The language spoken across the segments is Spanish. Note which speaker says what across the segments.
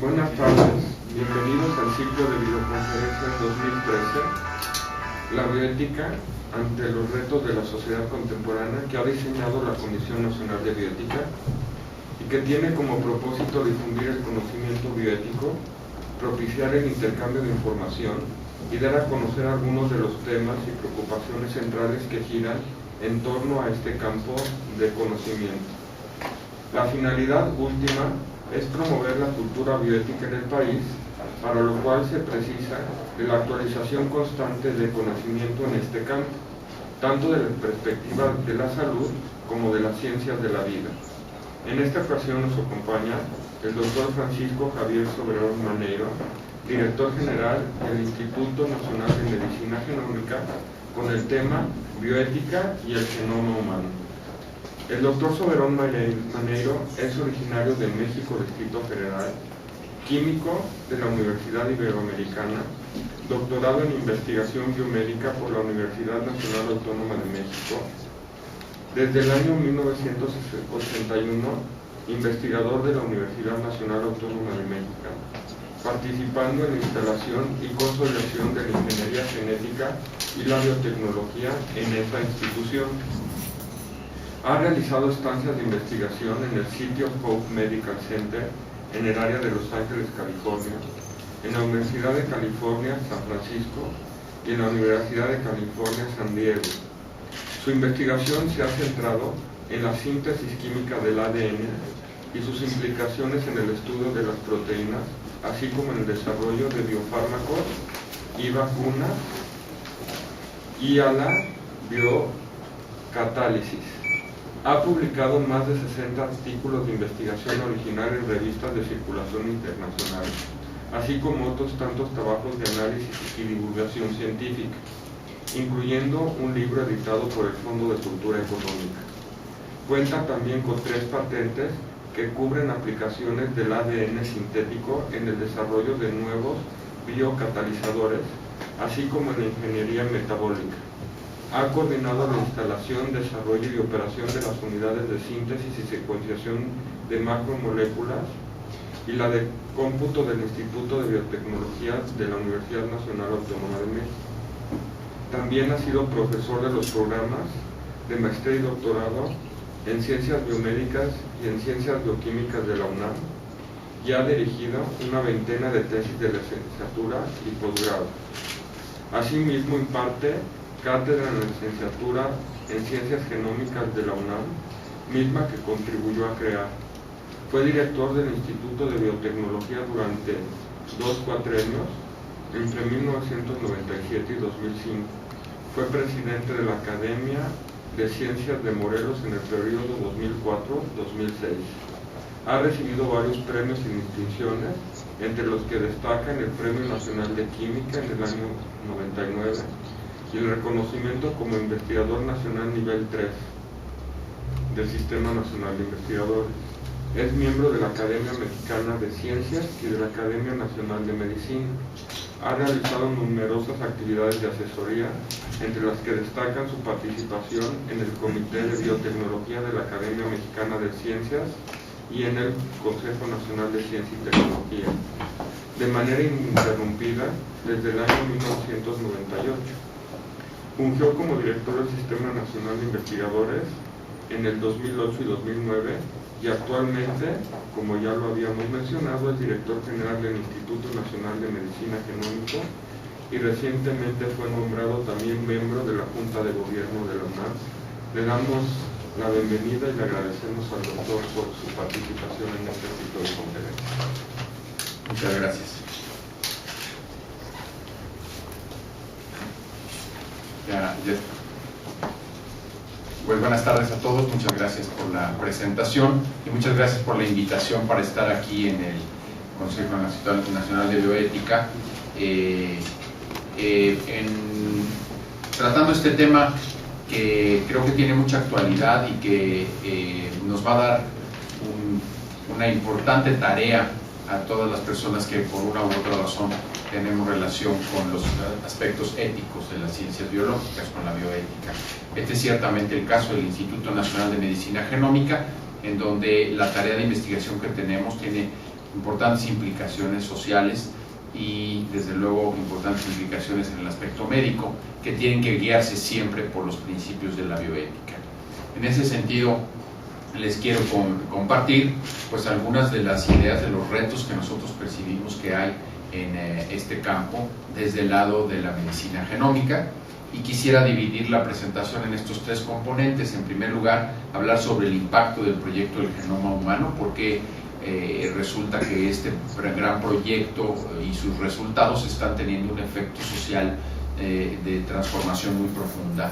Speaker 1: Buenas tardes, bienvenidos al ciclo de videoconferencias 2013, la bioética ante los retos de la sociedad contemporánea, que ha diseñado la Comisión Nacional de Bioética y que tiene como propósito difundir el conocimiento bioético, propiciar el intercambio de información y dar a conocer algunos de los temas y preocupaciones centrales que giran en torno a este campo de conocimiento. La finalidad última es promover la cultura bioética en el país, para lo cual se precisa de la actualización constante de conocimiento en este campo, tanto de la perspectiva de la salud como de las ciencias de la vida. En esta ocasión nos acompaña el doctor Francisco Javier Soberón Maneiro, director general del Instituto Nacional de Medicina Genómica, con el tema Bioética y el genoma humano. El doctor Soberón Maneiro es originario de México, Distrito Federal, químico de la Universidad Iberoamericana, doctorado en investigación biomédica por la Universidad Nacional Autónoma de México. Desde el año 1981, investigador de la Universidad Nacional Autónoma de México, participando en la instalación y consolidación de la ingeniería genética y la biotecnología en esa institución. Ha realizado estancias de investigación en el sitio Hope Medical Center en el área de Los Ángeles, California, en la Universidad de California, San Francisco y en la Universidad de California, San Diego. Su investigación se ha centrado en la síntesis química del ADN y sus implicaciones en el estudio de las proteínas, así como en el desarrollo de biofármacos y vacunas y a la biocatálisis. Ha publicado más de 60 artículos de investigación original en revistas de circulación internacional, así como otros tantos trabajos de análisis y divulgación científica, incluyendo un libro editado por el Fondo de Cultura Económica. Cuenta también con 3 patentes que cubren aplicaciones del ADN sintético en el desarrollo de nuevos biocatalizadores, así como en la ingeniería metabólica. Ha coordinado la instalación, desarrollo y operación de las unidades de síntesis y secuenciación de macromoléculas y la de cómputo del Instituto de Biotecnología de la Universidad Nacional Autónoma de México. También ha sido profesor de los programas de maestría y doctorado en Ciencias Biomédicas y en Ciencias Bioquímicas de la UNAM y ha dirigido una veintena de tesis de licenciatura y posgrado. Asimismo, imparte cátedra en la licenciatura en Ciencias Genómicas de la UNAM, misma que contribuyó a crear. Fue director del Instituto de Biotecnología durante 2 cuatrienios, entre 1997 y 2005. Fue presidente de la Academia de Ciencias de Morelos en el periodo 2004-2006. Ha recibido varios premios y distinciones, entre los que destacan el Premio Nacional de Química en el año 99, y el reconocimiento como investigador nacional nivel 3 del Sistema Nacional de Investigadores. Es miembro de la Academia Mexicana de Ciencias y de la Academia Nacional de Medicina. Ha realizado numerosas actividades de asesoría, entre las que destacan su participación en el Comité de Biotecnología de la Academia Mexicana de Ciencias y en el Consejo Nacional de Ciencia y Tecnología, de manera ininterrumpida desde el año 1998. Fungió como director del Sistema Nacional de Investigadores en el 2008 y 2009 y actualmente, como ya lo habíamos mencionado, es director general del Instituto Nacional de Medicina Genómica y recientemente fue nombrado también miembro de la Junta de Gobierno de la UNAM. Le damos la bienvenida y le agradecemos al doctor por su participación en este ciclo de conferencia.
Speaker 2: Muchas gracias. Pues buenas tardes a todos, muchas gracias por la presentación y muchas gracias por la invitación para estar aquí en el Consejo Nacional de Bioética tratando este tema que creo que tiene mucha actualidad y que nos va a dar una importante tarea a todas las personas que por una u otra razón tenemos relación con los aspectos éticos de las ciencias biológicas, con la bioética. Este es ciertamente el caso del Instituto Nacional de Medicina Genómica, en donde la tarea de investigación que tenemos tiene importantes implicaciones sociales y desde luego importantes implicaciones en el aspecto médico, que tienen que guiarse siempre por los principios de la bioética. En ese sentido, les quiero compartir pues algunas de las ideas, de los retos que nosotros percibimos que hay en este campo desde el lado de la medicina genómica, y quisiera dividir la presentación en estos tres componentes. En primer lugar, hablar sobre el impacto del proyecto del genoma humano, porque resulta que este gran proyecto y sus resultados están teniendo un efecto social de transformación muy profunda.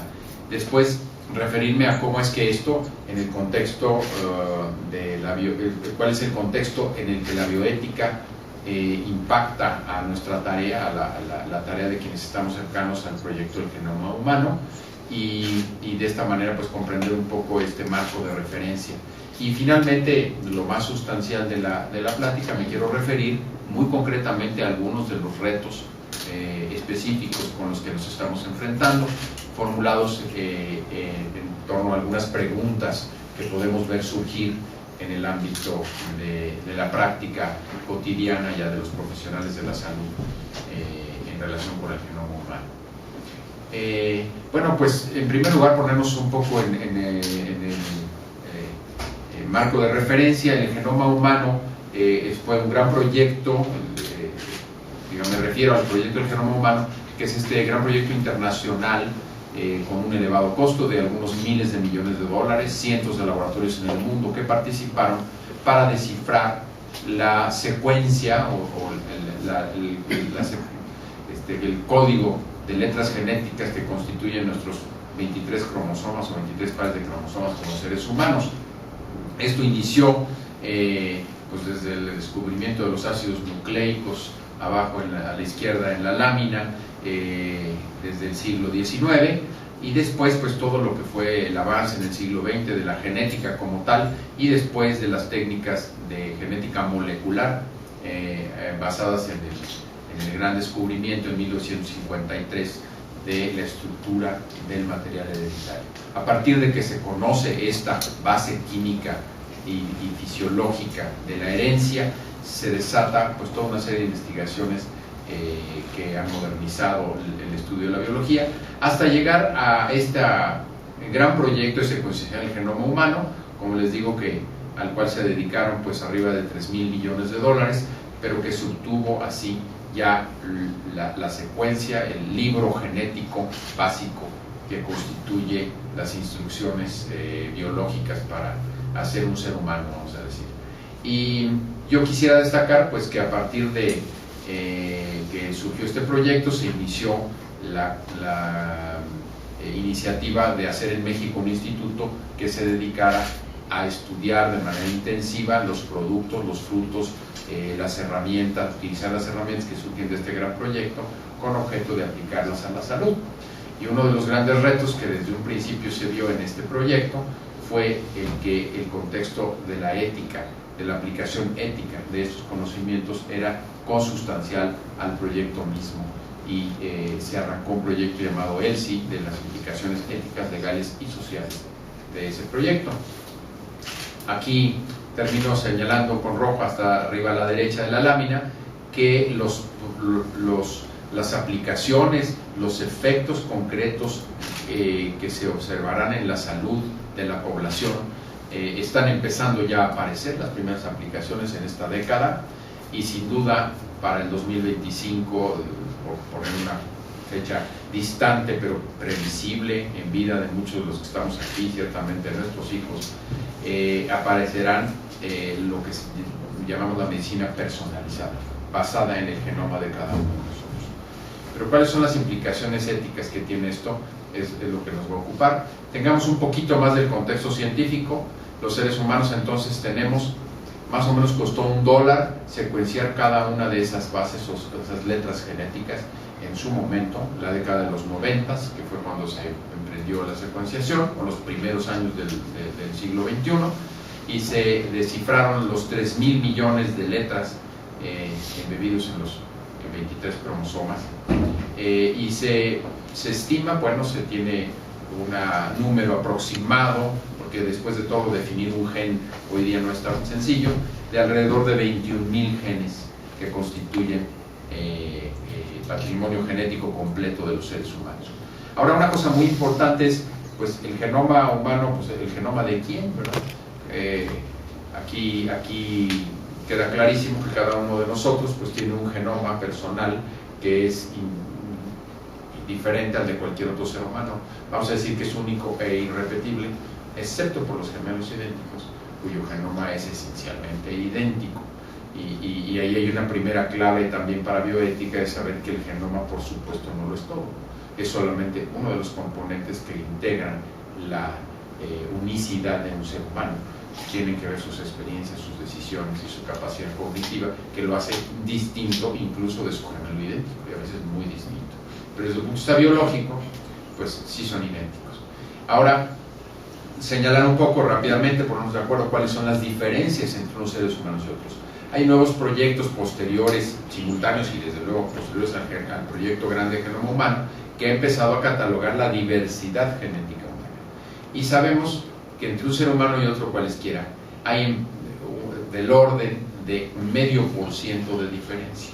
Speaker 2: Después, referirme a cómo es que esto, en el contexto cuál es el contexto en el que la bioética impacta a nuestra tarea, a la tarea de quienes estamos cercanos al proyecto del genoma humano, y de esta manera pues comprender un poco este marco de referencia. Y finalmente, lo más sustancial de la plática, me quiero referir muy concretamente a algunos de los retos específicos con los que nos estamos enfrentando, formulados en torno a algunas preguntas que podemos ver surgir en el ámbito de la práctica cotidiana ya de los profesionales de la salud en relación con el genoma humano. Bueno, pues en primer lugar ponernos un poco en el marco de referencia. El genoma humano fue un gran proyecto, me refiero al proyecto del genoma humano, que es este gran proyecto internacional con un elevado costo de algunos miles de millones de dólares, cientos de laboratorios en el mundo que participaron para descifrar la secuencia el código de letras genéticas que constituyen nuestros 23 cromosomas o 23 pares de cromosomas como seres humanos. Esto inició pues desde el descubrimiento de los ácidos nucleicos abajo a la izquierda en la lámina, desde el siglo XIX, y después pues todo lo que fue el avance en el siglo XX de la genética como tal, y después de las técnicas de genética molecular basadas en el gran descubrimiento en 1953 de la estructura del material hereditario. A partir de que se conoce esta base química y fisiológica de la herencia, se desata pues toda una serie de investigaciones que han modernizado el estudio de la biología, hasta llegar a este gran proyecto de secuenciación del genoma humano, como les digo, al cual se dedicaron pues arriba de 3.000 millones de dólares, pero que subtuvo así ya la secuencia, el libro genético básico que constituye las instrucciones biológicas para hacer un ser humano, vamos a decir. Y yo quisiera destacar pues que a partir de que surgió este proyecto, se inició la iniciativa de hacer en México un instituto que se dedicara a estudiar de manera intensiva los productos, los frutos, las herramientas, utilizar las herramientas que surgen de este gran proyecto con objeto de aplicarlas a la salud. Y uno de los grandes retos que desde un principio se vio en este proyecto fue el contexto de la ética, de la aplicación ética de estos conocimientos era consustancial al proyecto mismo, y se arrancó un proyecto llamado ELSI, de las implicaciones éticas, legales y sociales de ese proyecto. Aquí termino señalando con rojo hasta arriba a la derecha de la lámina que las aplicaciones, los efectos concretos que se observarán en la salud de la población están empezando ya a aparecer, las primeras aplicaciones en esta década, y sin duda para el 2025, por poner una fecha distante pero previsible en vida de muchos de los que estamos aquí, ciertamente de nuestros hijos, aparecerán lo que llamamos la medicina personalizada, basada en el genoma de cada uno de nosotros. Pero ¿cuáles son las implicaciones éticas que tiene esto? Es lo que nos va a ocupar. Tengamos un poquito más del contexto científico. Los seres humanos entonces tenemos, más o menos costó $1 secuenciar cada una de esas bases o esas letras genéticas en su momento, la década de los 90, que fue cuando se emprendió la secuenciación, o los primeros años del siglo XXI, y se descifraron los 3.000 millones de letras embebidos en los 23 cromosomas, y se estima, bueno, se tiene un número aproximado, porque después de todo definir un gen hoy día no es tan sencillo, de alrededor de 21.000 genes que constituyen el patrimonio genético completo de los seres humanos. Ahora, una cosa muy importante es, pues, el genoma humano, pues, el genoma de quién, ¿verdad? Aquí queda clarísimo que cada uno de nosotros, pues, tiene un genoma personal que es diferente al de cualquier otro ser humano. Vamos a decir que es único e irrepetible, excepto por los gemelos idénticos, cuyo genoma es esencialmente idéntico. Y ahí hay una primera clave también para bioética, de saber que el genoma, por supuesto, no lo es todo. Es solamente uno de los componentes que integran la unicidad de un ser humano. Tienen que ver sus experiencias, sus decisiones y su capacidad cognitiva, que lo hace distinto incluso de su gemelo idéntico, y a veces muy distinto. Pero desde el punto de vista biológico, pues sí son idénticos. Ahora, señalar un poco rápidamente, ponernos de acuerdo cuáles son las diferencias entre unos seres humanos y otros. Hay nuevos proyectos posteriores, simultáneos y desde luego posteriores al proyecto grande de genoma humano, que ha empezado a catalogar la diversidad genética humana. Y sabemos que entre un ser humano y otro cualesquiera hay del orden de 0,5% de diferencia.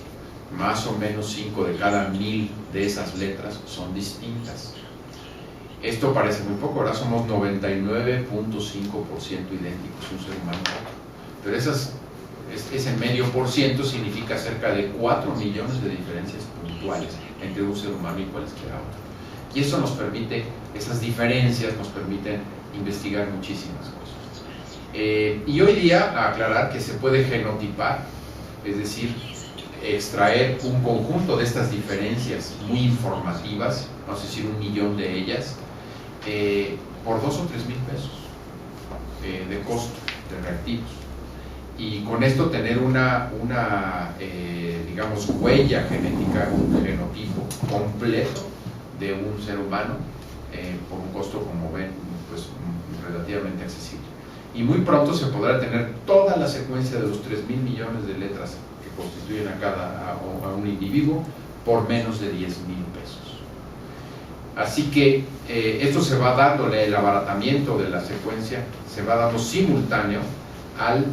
Speaker 2: Más o menos 5 de cada 1000 de esas letras son distintas. Esto parece muy poco, ahora somos 99.5% idénticos un ser humano a otro. Pero ese 0,5% significa cerca de 4 millones de diferencias puntuales entre un ser humano y cualesquiera otro. Y eso nos permite, esas diferencias nos permiten investigar muchísimas cosas. Y hoy día aclarar que se puede genotipar, es decir, extraer un conjunto de estas diferencias muy informativas, vamos a decir 1 millón de ellas, por 2 o 3 mil pesos de costo de reactivos. Y con esto tener una digamos, huella genética, un genotipo completo de un ser humano por un costo, como ven, pues relativamente accesible. Y muy pronto se podrá tener toda la secuencia de los 3.000 millones de letras que constituyen a un individuo por menos de 10.000 pesos. Así que esto se va dándole, el abaratamiento de la secuencia se va dando simultáneo a la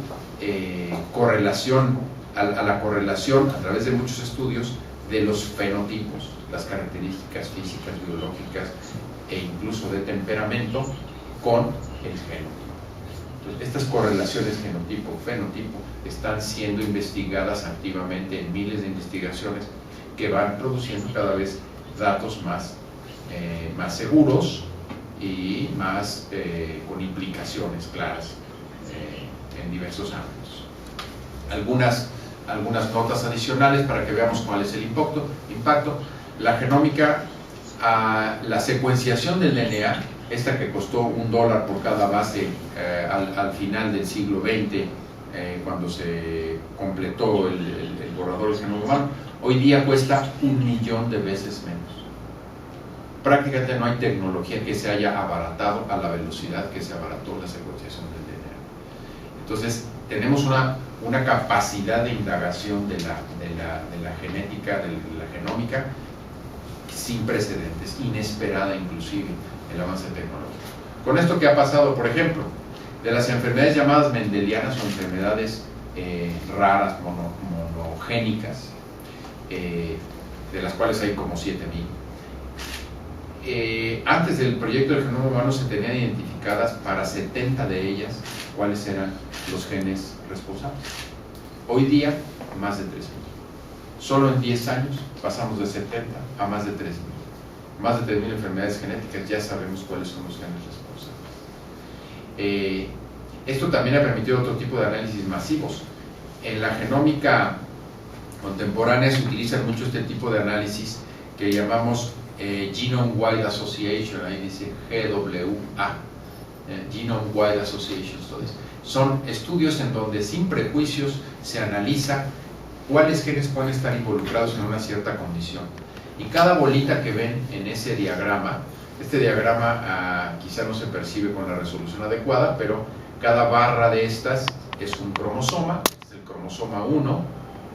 Speaker 2: correlación a través de muchos estudios de los fenotipos, las características físicas, biológicas e incluso de temperamento con el genotipo. Entonces, estas correlaciones genotipo-fenotipo están siendo investigadas activamente en miles de investigaciones que van produciendo cada vez datos más seguros y más con implicaciones claras en diversos ámbitos. Algunas notas adicionales para que veamos cuál es el impacto. La genómica, la secuenciación del DNA, esta que costó $1 por cada base al final del siglo XX, cuando se completó el borrador del genoma humano, hoy día cuesta 1 millón de veces menos. Prácticamente no hay tecnología que se haya abaratado a la velocidad que se abarató la secuenciación del DNA. Entonces, tenemos una capacidad de indagación de la genética, de la genómica, sin precedentes, inesperada inclusive, el avance tecnológico. Con esto que ha pasado, por ejemplo, de las enfermedades llamadas mendelianas o enfermedades raras, monogénicas, de las cuales hay como 7.000. Antes del proyecto del genoma humano se tenían identificadas para 70 de ellas cuáles eran los genes responsables. Hoy día, más de 3.000. Solo en 10 años pasamos de 70 a más de 3.000. Más de 3.000 enfermedades genéticas, ya sabemos cuáles son los genes responsables. Esto también ha permitido otro tipo de análisis masivos. En la genómica contemporánea se utiliza mucho este tipo de análisis que llamamos Genome Wide Association, ahí dice GWA, Genome Wide Association Studies. Son estudios en donde sin prejuicios se analiza cuáles genes pueden estar involucrados en una cierta condición. Y cada bolita que ven en ese diagrama, este diagrama quizá no se percibe con la resolución adecuada, pero cada barra de estas es un cromosoma, es el cromosoma 1,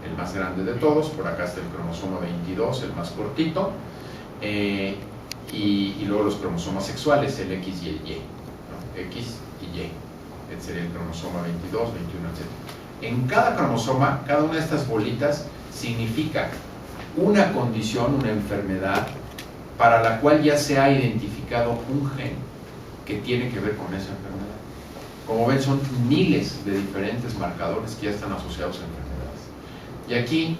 Speaker 2: el más grande de todos, por acá está el cromosoma 22, el más cortito, y luego los cromosomas sexuales, el X y el Y, ¿no? X, y Y. Este sería el cromosoma 22, 21, etc. En cada cromosoma, cada una de estas bolitas significa una condición, una enfermedad, para la cual ya se ha identificado un gen que tiene que ver con esa enfermedad. Como ven, son miles de diferentes marcadores que ya están asociados a enfermedades. Y aquí,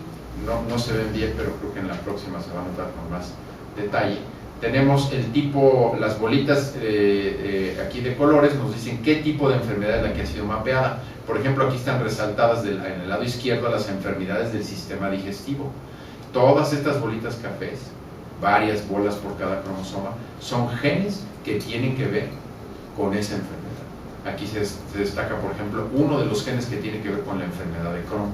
Speaker 2: no se ven bien, pero creo que en la próxima se va a notar con más detalle. Tenemos el tipo, las bolitas aquí de colores nos dicen qué tipo de enfermedad es la que ha sido mapeada. Por ejemplo, aquí están resaltadas en el lado izquierdo las enfermedades del sistema digestivo. Todas estas bolitas cafés, varias bolas por cada cromosoma, son genes que tienen que ver con esa enfermedad. Aquí se destaca, por ejemplo, uno de los genes que tiene que ver con la enfermedad de Crohn,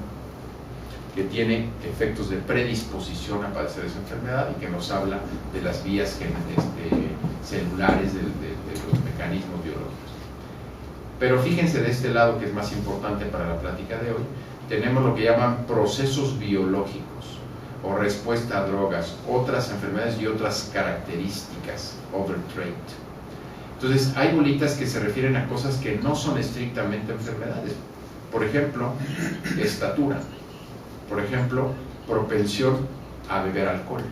Speaker 2: que tiene efectos de predisposición a padecer esa enfermedad y que nos habla de las vías celulares, de los mecanismos biológicos. Pero fíjense de este lado, que es más importante para la plática de hoy, tenemos lo que llaman procesos biológicos o respuesta a drogas, otras enfermedades y otras características, other trait. Entonces, hay bolitas que se refieren a cosas que no son estrictamente enfermedades. Por ejemplo, estatura. Por ejemplo, propensión a beber alcohol.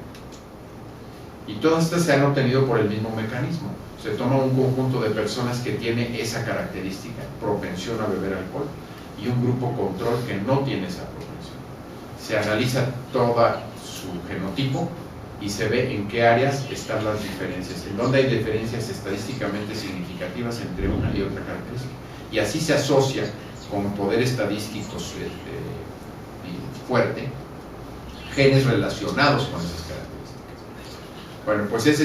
Speaker 2: Y todas estas se han obtenido por el mismo mecanismo. Se toma un conjunto de personas que tiene esa característica, propensión a beber alcohol, y un grupo control que no tiene esa propensión. Se analiza todo su genotipo y se ve en qué áreas están las diferencias, en dónde hay diferencias estadísticamente significativas entre una y otra característica. Y así se asocia con poder estadístico fuerte genes relacionados con esas características. Bueno, pues ese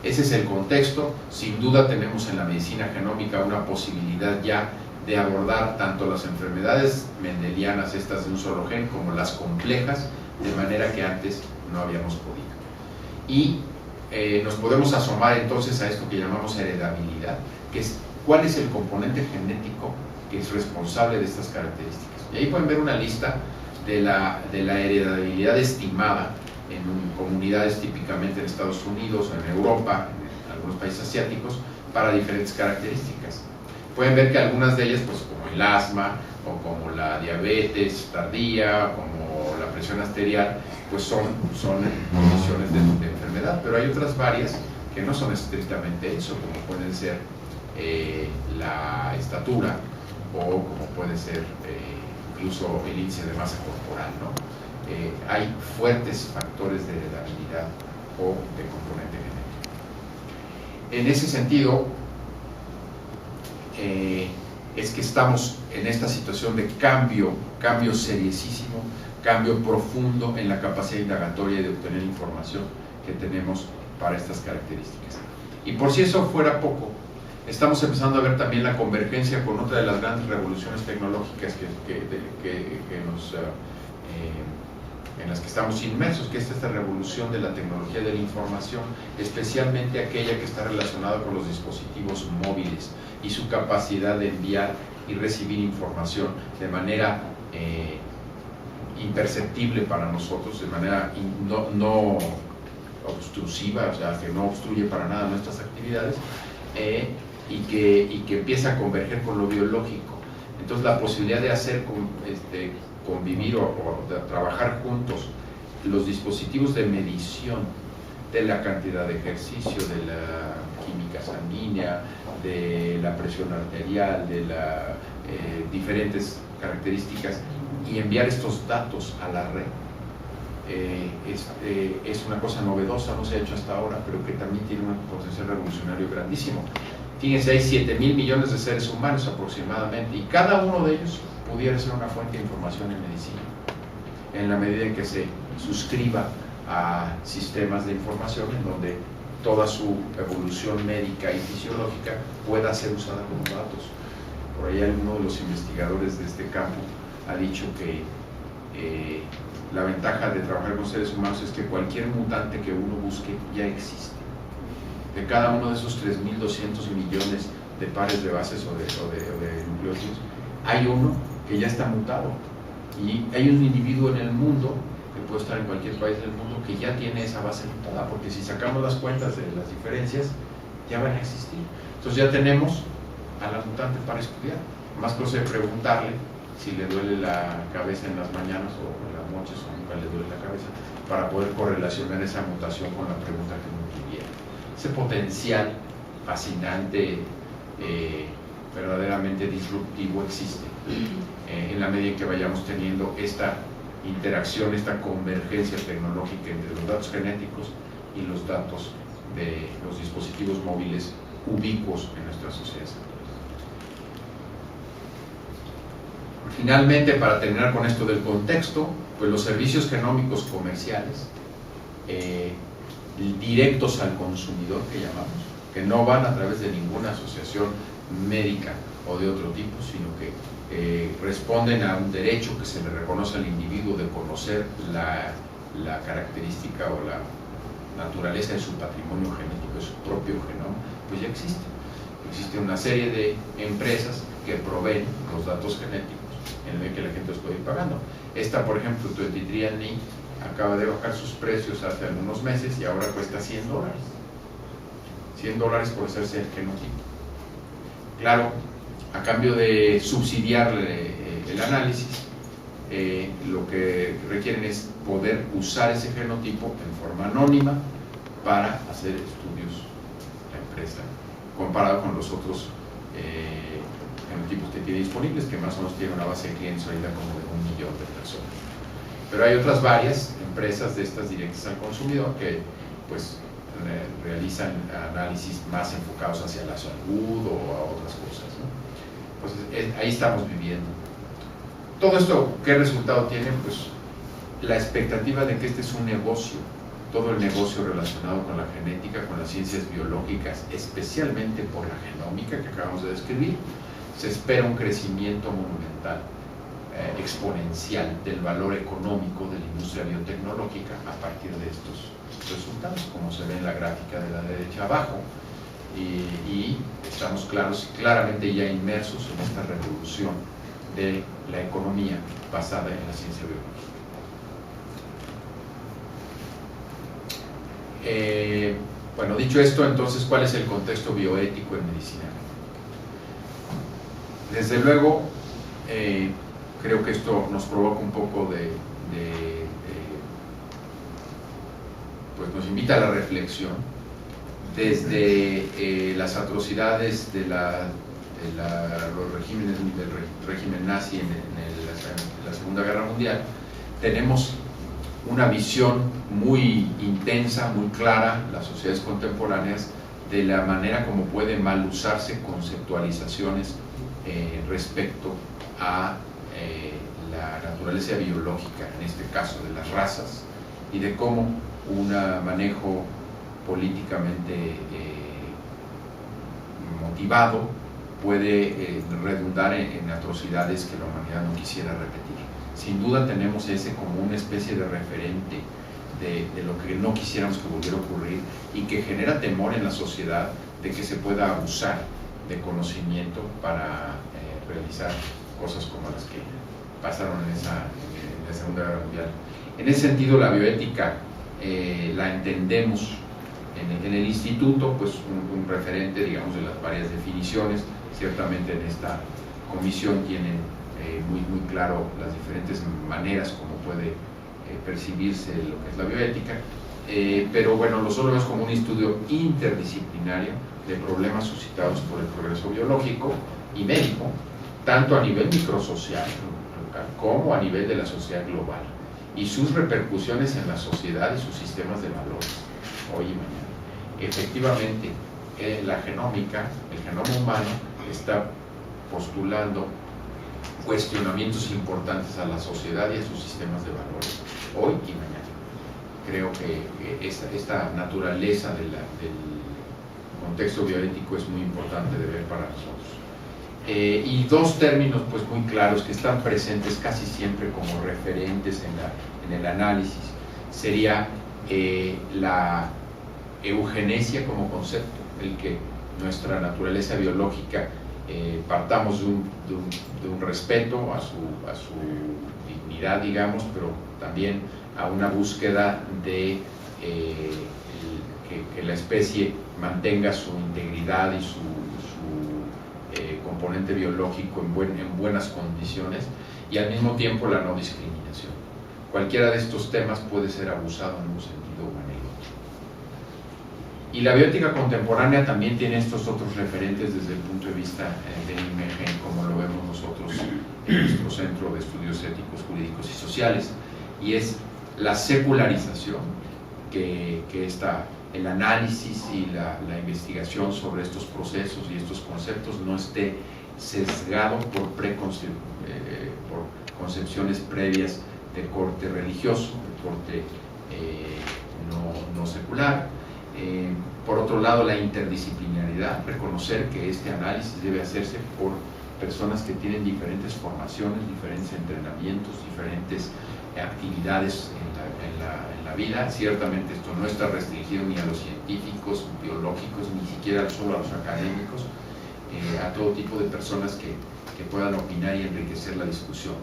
Speaker 2: es el contexto. Sin duda tenemos en la medicina genómica una posibilidad ya de abordar tanto las enfermedades mendelianas, estas de un solo gen, como las complejas, de manera que antes no habíamos podido. Y nos podemos asomar entonces a esto que llamamos heredabilidad, que es cuál es el componente genético que es responsable de estas características. Y ahí pueden ver una lista de la heredabilidad estimada en comunidades típicamente en Estados Unidos o en Europa, en algunos países asiáticos, para diferentes características. Pueden ver que algunas de ellas, pues como el asma o como la diabetes tardía, como la presión arterial, pues son condiciones de enfermedad, pero hay otras varias que no son estrictamente eso, como pueden ser la estatura o como puede ser incluso el índice de masa corporal, ¿no? Hay fuertes factores de heredabilidad o de componente genético. En ese sentido, es que estamos en esta situación de cambio seriosísimo, cambio profundo en la capacidad indagatoria y de obtener información que tenemos para estas características. Y por si eso fuera poco, estamos empezando a ver también la convergencia con otra de las grandes revoluciones tecnológicas en las que estamos inmersos, que es esta revolución de la tecnología de la información, especialmente aquella que está relacionada con los dispositivos móviles y su capacidad de enviar y recibir información de manera imperceptible para nosotros, de manera no obstrusiva, o sea, que no obstruye para nada nuestras actividades, y que empieza a converger con lo biológico. Entonces, la posibilidad de hacer convivir o de trabajar juntos los dispositivos de medición de la cantidad de ejercicio, de la química sanguínea, de la presión arterial, de las diferentes características, y enviar estos datos a la red es una cosa novedosa, no se ha hecho hasta ahora, pero que también tiene un potencial revolucionario grandísimo. Fíjense, hay 7.000 millones de seres humanos aproximadamente, y cada uno de ellos pudiera ser una fuente de información en medicina, en la medida en que se suscriba a sistemas de información en donde toda su evolución médica y fisiológica pueda ser usada como datos. Por ahí alguno de los investigadores de este campo ha dicho que la ventaja de trabajar con seres humanos es que cualquier mutante que uno busque ya existe. De cada uno de esos 3.200 millones de pares de bases o de nucleótidos, hay uno que ya está mutado, y hay un individuo en el mundo, que puede estar en cualquier país del mundo, que ya tiene esa base mutada, porque si sacamos las cuentas de las diferencias, ya van a existir. Entonces ya tenemos a la mutante para estudiar. Más cosa de preguntarle si le duele la cabeza en las mañanas o en las noches o nunca le duele la cabeza, para poder correlacionar esa mutación con la pregunta que no tuviera. Ese potencial fascinante, verdaderamente disruptivo existe en la medida en que vayamos teniendo esta interacción, esta convergencia tecnológica entre los datos genéticos y los datos de los dispositivos móviles ubicuos en nuestras sociedades. Finalmente, para terminar con esto del contexto, pues los servicios genómicos comerciales directos al consumidor, que llamamos, que no van a través de ninguna asociación médica o de otro tipo, sino que responden a un derecho que se le reconoce al individuo de conocer la característica o la naturaleza de su patrimonio genético, de su propio genoma, pues ya existe. Existe una serie de empresas que proveen los datos genéticos en el que la gente los puede ir pagando. Esta, por ejemplo, 23andMe, acaba de bajar sus precios hace algunos meses y ahora cuesta $100. $100 por hacerse el genotipo. Claro, a cambio de subsidiar el análisis, lo que requieren es poder usar ese genotipo en forma anónima para hacer estudios la empresa, comparado con los otros genotipos que tiene disponibles, que más o menos tiene una base de clientes ahorita como de 1 millón de personas. Pero hay otras varias empresas de estas directas al consumidor que pues realizan análisis más enfocados hacia la salud o a otras cosas, ¿no? Pues ahí estamos viviendo. Todo esto, ¿qué resultado tiene? Pues la expectativa de que este es un negocio, todo el negocio relacionado con la genética, con las ciencias biológicas, especialmente por la genómica que acabamos de describir. Se espera un crecimiento monumental, exponencial del valor económico de la industria biotecnológica a partir de estos resultados, como se ve en la gráfica de la derecha abajo, y estamos claramente ya inmersos en esta revolución de la economía basada en la ciencia biológica. Bueno, dicho esto, entonces, ¿cuál es el contexto bioético en medicina? Desde luego, creo que esto nos provoca un poco pues nos invita a la reflexión desde las atrocidades de los regímenes del régimen nazi en la Segunda Guerra Mundial. Tenemos una visión muy intensa, muy clara, las sociedades contemporáneas, de la manera como pueden mal usarse conceptualizaciones respecto a la naturaleza biológica, en este caso de las razas, y de cómo un manejo políticamente motivado puede redundar en atrocidades que la humanidad no quisiera repetir. Sin duda tenemos ese como una especie de referente de lo que no quisiéramos que volviera a ocurrir y que genera temor en la sociedad de que se pueda abusar de conocimiento para realizar cosas como las que pasaron en la Segunda Guerra Mundial. En ese sentido, la bioética la entendemos en el instituto, pues un referente, digamos, de las varias definiciones. Ciertamente en esta comisión tienen muy claro las diferentes maneras como puede percibirse lo que es la bioética, pero bueno, nosotros lo vemos como un estudio interdisciplinario de problemas suscitados por el progreso biológico y médico, tanto a nivel microsocial local como a nivel de la sociedad global, y sus repercusiones en la sociedad y sus sistemas de valores hoy y mañana. Efectivamente, la genómica, el genoma humano, está postulando cuestionamientos importantes a la sociedad y a sus sistemas de valores hoy y mañana. Creo que esta naturaleza del contexto bioético es muy importante de ver para nosotros. Y dos términos pues muy claros que están presentes casi siempre como referentes en el análisis sería la eugenesia como concepto, el que nuestra naturaleza biológica partamos de un respeto a su dignidad, digamos, pero también a una búsqueda de que la especie mantenga su integridad y su componente biológico en buenas condiciones, y al mismo tiempo la no discriminación. Cualquiera de estos temas puede ser abusado en un sentido o en el otro. Y la bioética contemporánea también tiene estos otros referentes desde el punto de vista de IMG, como lo vemos nosotros en nuestro Centro de Estudios Éticos, Jurídicos y Sociales, y es la secularización, que el análisis y la investigación sobre estos procesos y estos conceptos no esté sesgado por concepciones previas de corte religioso, de corte no secular. Por otro lado, la interdisciplinaridad, reconocer que este análisis debe hacerse por personas que tienen diferentes formaciones, diferentes entrenamientos, diferentes actividades en la vida. Ciertamente esto no está restringido ni a los científicos, biológicos, ni siquiera solo a los académicos, a todo tipo de personas que puedan opinar y enriquecer la discusión.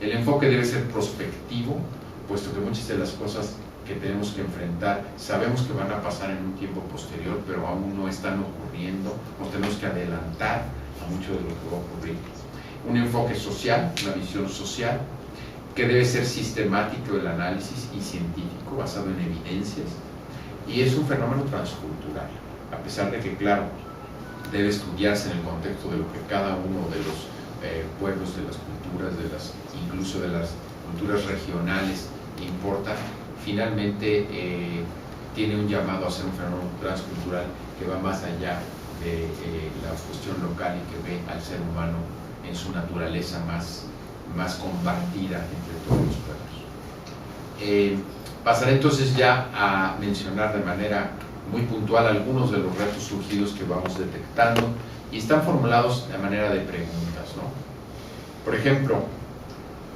Speaker 2: El enfoque debe ser prospectivo, puesto que muchas de las cosas que tenemos que enfrentar sabemos que van a pasar en un tiempo posterior, pero aún no están ocurriendo, nos tenemos que adelantar a mucho de lo que va a ocurrir. Un enfoque social, una visión social, que debe ser sistemático el análisis y científico, basado en evidencias, y es un fenómeno transcultural, a pesar de que, claro, debe estudiarse en el contexto de lo que cada uno de los pueblos, de las culturas, incluso de las culturas regionales importa. Finalmente tiene un llamado a ser un fenómeno transcultural que va más allá de la cuestión local y que ve al ser humano en su naturaleza más compartida entre todos los pueblos. Pasaré entonces ya a mencionar de manera muy puntual algunos de los retos surgidos que vamos detectando, y están formulados de manera de preguntas, ¿no? Por ejemplo,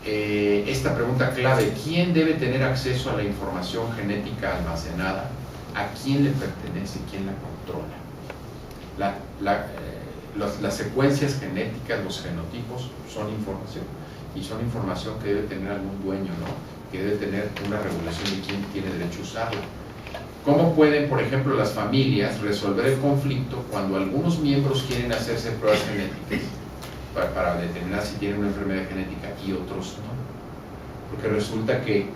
Speaker 2: esta pregunta clave: ¿quién debe tener acceso a la información genética almacenada? ¿A quién le pertenece? ¿Quién la controla? Las secuencias genéticas, los genotipos, son información, y son información que debe tener algún dueño, ¿no? Que debe tener una regulación de quién tiene derecho a usarla. ¿Cómo pueden, por ejemplo, las familias resolver el conflicto cuando algunos miembros quieren hacerse pruebas genéticas para determinar si tienen una enfermedad genética y otros no? Porque resulta que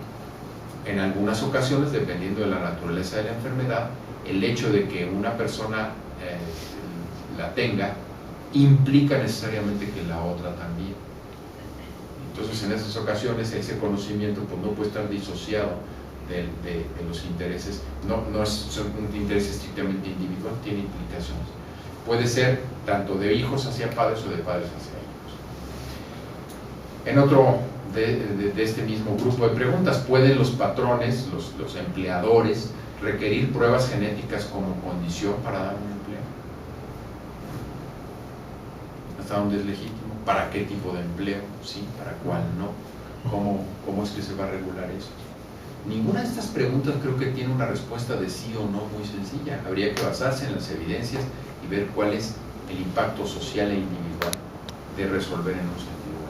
Speaker 2: en algunas ocasiones, dependiendo de la naturaleza de la enfermedad, el hecho de que una persona la tenga implica necesariamente que la otra también. Entonces, en esas ocasiones, ese conocimiento pues no puede estar disociado de los intereses. No es un interés estrictamente individual, tiene implicaciones. Puede ser tanto de hijos hacia padres o de padres hacia hijos. En otro de este mismo grupo de preguntas: ¿pueden los patrones, los empleadores, requerir pruebas genéticas como condición para dar un empleo? ¿Hasta dónde es legítimo? ¿Para qué tipo de empleo? Sí, ¿para cuál no? ¿Cómo es que se va a regular eso? Ninguna de estas preguntas creo que tiene una respuesta de sí o no muy sencilla. Habría que basarse en las evidencias y ver cuál es el impacto social e individual de resolver en un sentido.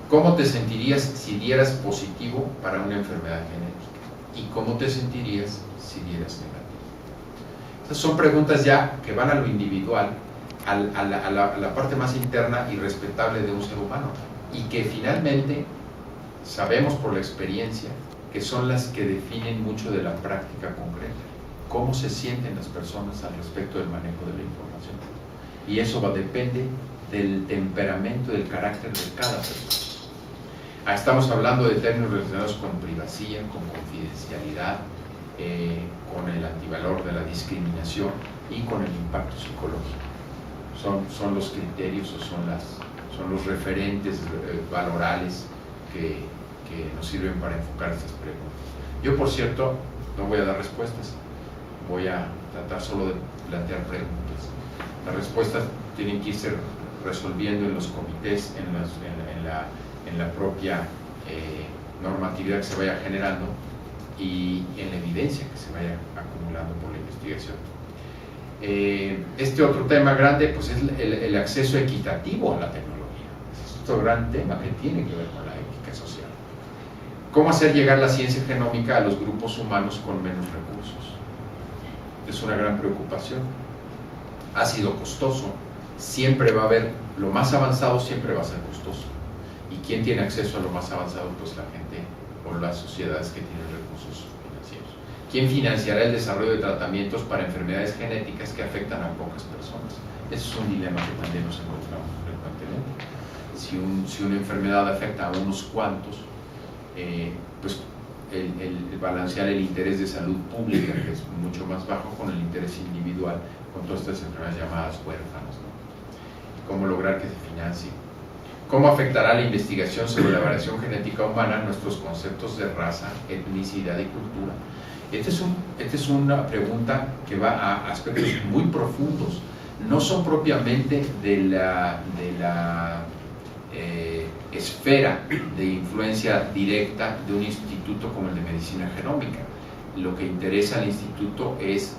Speaker 2: ¿Cómo te sentirías si dieras positivo para una enfermedad genética? ¿Y cómo te sentirías si dieras negativo? Estas son preguntas ya que van a lo individual, a la parte más interna y respetable de un ser humano, y que finalmente sabemos por la experiencia que son las que definen mucho de la práctica concreta, cómo se sienten las personas al respecto del manejo de la información. Y eso depende del temperamento, del carácter de cada persona. Estamos hablando de términos relacionados con privacidad, con confidencialidad, con el antivalor de la discriminación y con el impacto psicológico. Son los criterios o son los referentes valorales que nos sirven para enfocar estas preguntas. Yo, por cierto, no voy a dar respuestas, voy a tratar solo de plantear preguntas. Las respuestas tienen que irse resolviendo en los comités, en la propia normatividad que se vaya generando y en la evidencia que se vaya acumulando por la investigación. Este otro tema grande pues es el acceso equitativo a la tecnología. Es otro gran tema que tiene que ver con la ética social. ¿Cómo hacer llegar la ciencia genómica a los grupos humanos con menos recursos? Es una gran preocupación. Ha sido costoso, siempre va a haber, lo más avanzado siempre va a ser costoso. ¿Y quién tiene acceso a lo más avanzado? Pues la gente o las sociedades que tienen recursos financieros. ¿Quién financiará el desarrollo de tratamientos para enfermedades genéticas que afectan a pocas personas? Ese es un dilema que también nos encontramos frecuentemente. Si una enfermedad afecta a unos cuantos, pues el balancear el interés de salud pública, que es mucho más bajo, con el interés individual, con todas estas enfermedades llamadas huérfanas, ¿no? ¿Cómo lograr que se financie? ¿Cómo afectará la investigación sobre la variación genética humana nuestros conceptos de raza, etnicidad y cultura? Esta es una pregunta que va a aspectos muy profundos. No son propiamente de la esfera de influencia directa de un instituto como el de medicina genómica. Lo que interesa al instituto es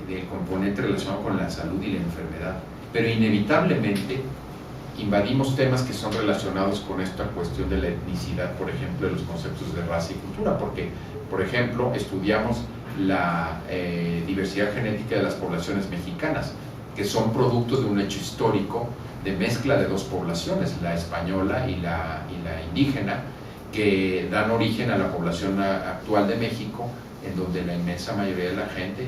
Speaker 2: el componente relacionado con la salud y la enfermedad, pero inevitablemente invadimos temas que son relacionados con esta cuestión de la etnicidad, por ejemplo, de los conceptos de raza y cultura, porque, por ejemplo, estudiamos la diversidad genética de las poblaciones mexicanas, que son productos de un hecho histórico de mezcla de dos poblaciones, la española y la indígena, que dan origen a la población actual de México, en donde la inmensa mayoría de la gente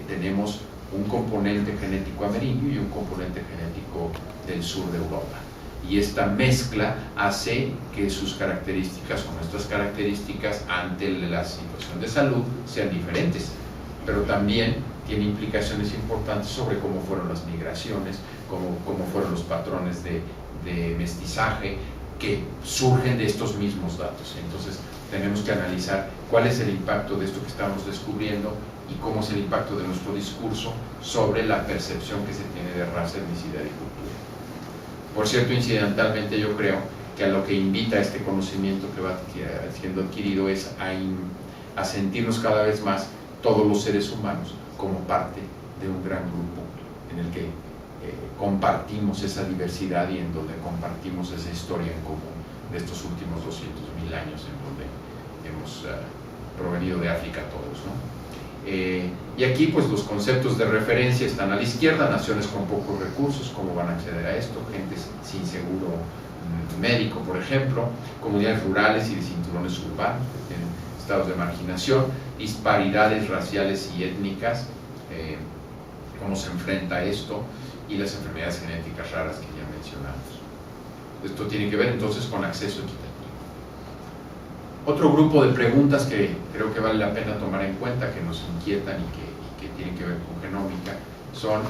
Speaker 2: tenemos un componente genético amerindio y un componente genético del sur de Europa. Y esta mezcla hace que sus características o nuestras características ante la situación de salud sean diferentes, pero también tiene implicaciones importantes sobre cómo fueron las migraciones, cómo fueron los patrones de mestizaje que surgen de estos mismos datos. Entonces tenemos que analizar cuál es el impacto de esto que estamos descubriendo y cómo es el impacto de nuestro discurso sobre la percepción que se tiene de raza, etnicidad y cultura. Por cierto, incidentalmente yo creo que a lo que invita este conocimiento que va siendo adquirido es a sentirnos cada vez más todos los seres humanos como parte de un gran grupo en el que compartimos esa diversidad y en donde compartimos esa historia en común de estos últimos 200.000 años en donde hemos provenido de África todos, ¿no? Y aquí pues los conceptos de referencia están a la izquierda: naciones con pocos recursos, cómo van a acceder a esto, gentes sin seguro médico, por ejemplo, comunidades rurales y de cinturones urbanos que tienen estados de marginación, disparidades raciales y étnicas, cómo se enfrenta esto, y las enfermedades genéticas raras que ya mencionamos. Esto tiene que ver entonces con acceso equitativo. Otro grupo de preguntas que creo que vale la pena tomar en cuenta, que nos inquietan y que tienen que ver con genómica, son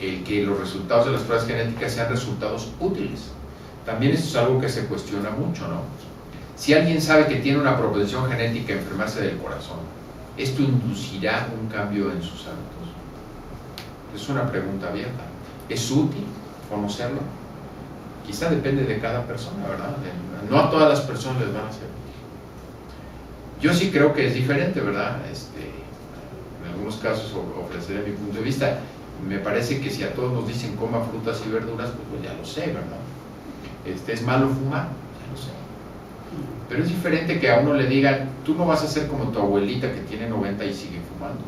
Speaker 2: el que los resultados de las pruebas genéticas sean resultados útiles. También esto es algo que se cuestiona mucho, ¿no? Si alguien sabe que tiene una propensión genética a enfermarse del corazón, ¿esto inducirá un cambio en sus hábitos? Es una pregunta abierta. ¿Es útil conocerlo? Quizá depende de cada persona, ¿verdad? No a todas las personas les van a ser. Yo sí creo que es diferente, ¿verdad? En algunos casos ofreceré mi punto de vista. Me parece que si a todos nos dicen coma frutas y verduras, pues ya lo sé, ¿verdad? ¿Es malo fumar? Ya lo sé. Pero es diferente que a uno le digan: tú no vas a ser como tu abuelita que tiene 90 y sigue fumando.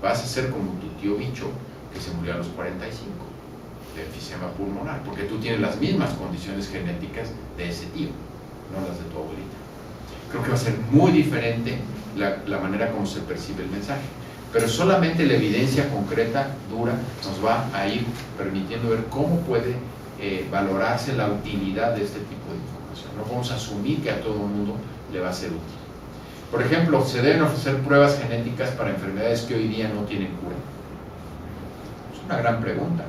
Speaker 2: Vas a ser como tu tío bicho que se murió a los 45 de enfisema pulmonar, porque tú tienes las mismas condiciones genéticas de ese tío, no las de tu abuelita. Creo que va a ser muy diferente la manera como se percibe el mensaje, pero solamente la evidencia concreta, dura, nos va a ir permitiendo ver cómo puede valorarse la utilidad de este tipo de información. No podemos asumir que a todo el mundo le va a ser útil. Por ejemplo, se deben ofrecer pruebas genéticas para enfermedades que hoy día no tienen cura. Es una gran pregunta.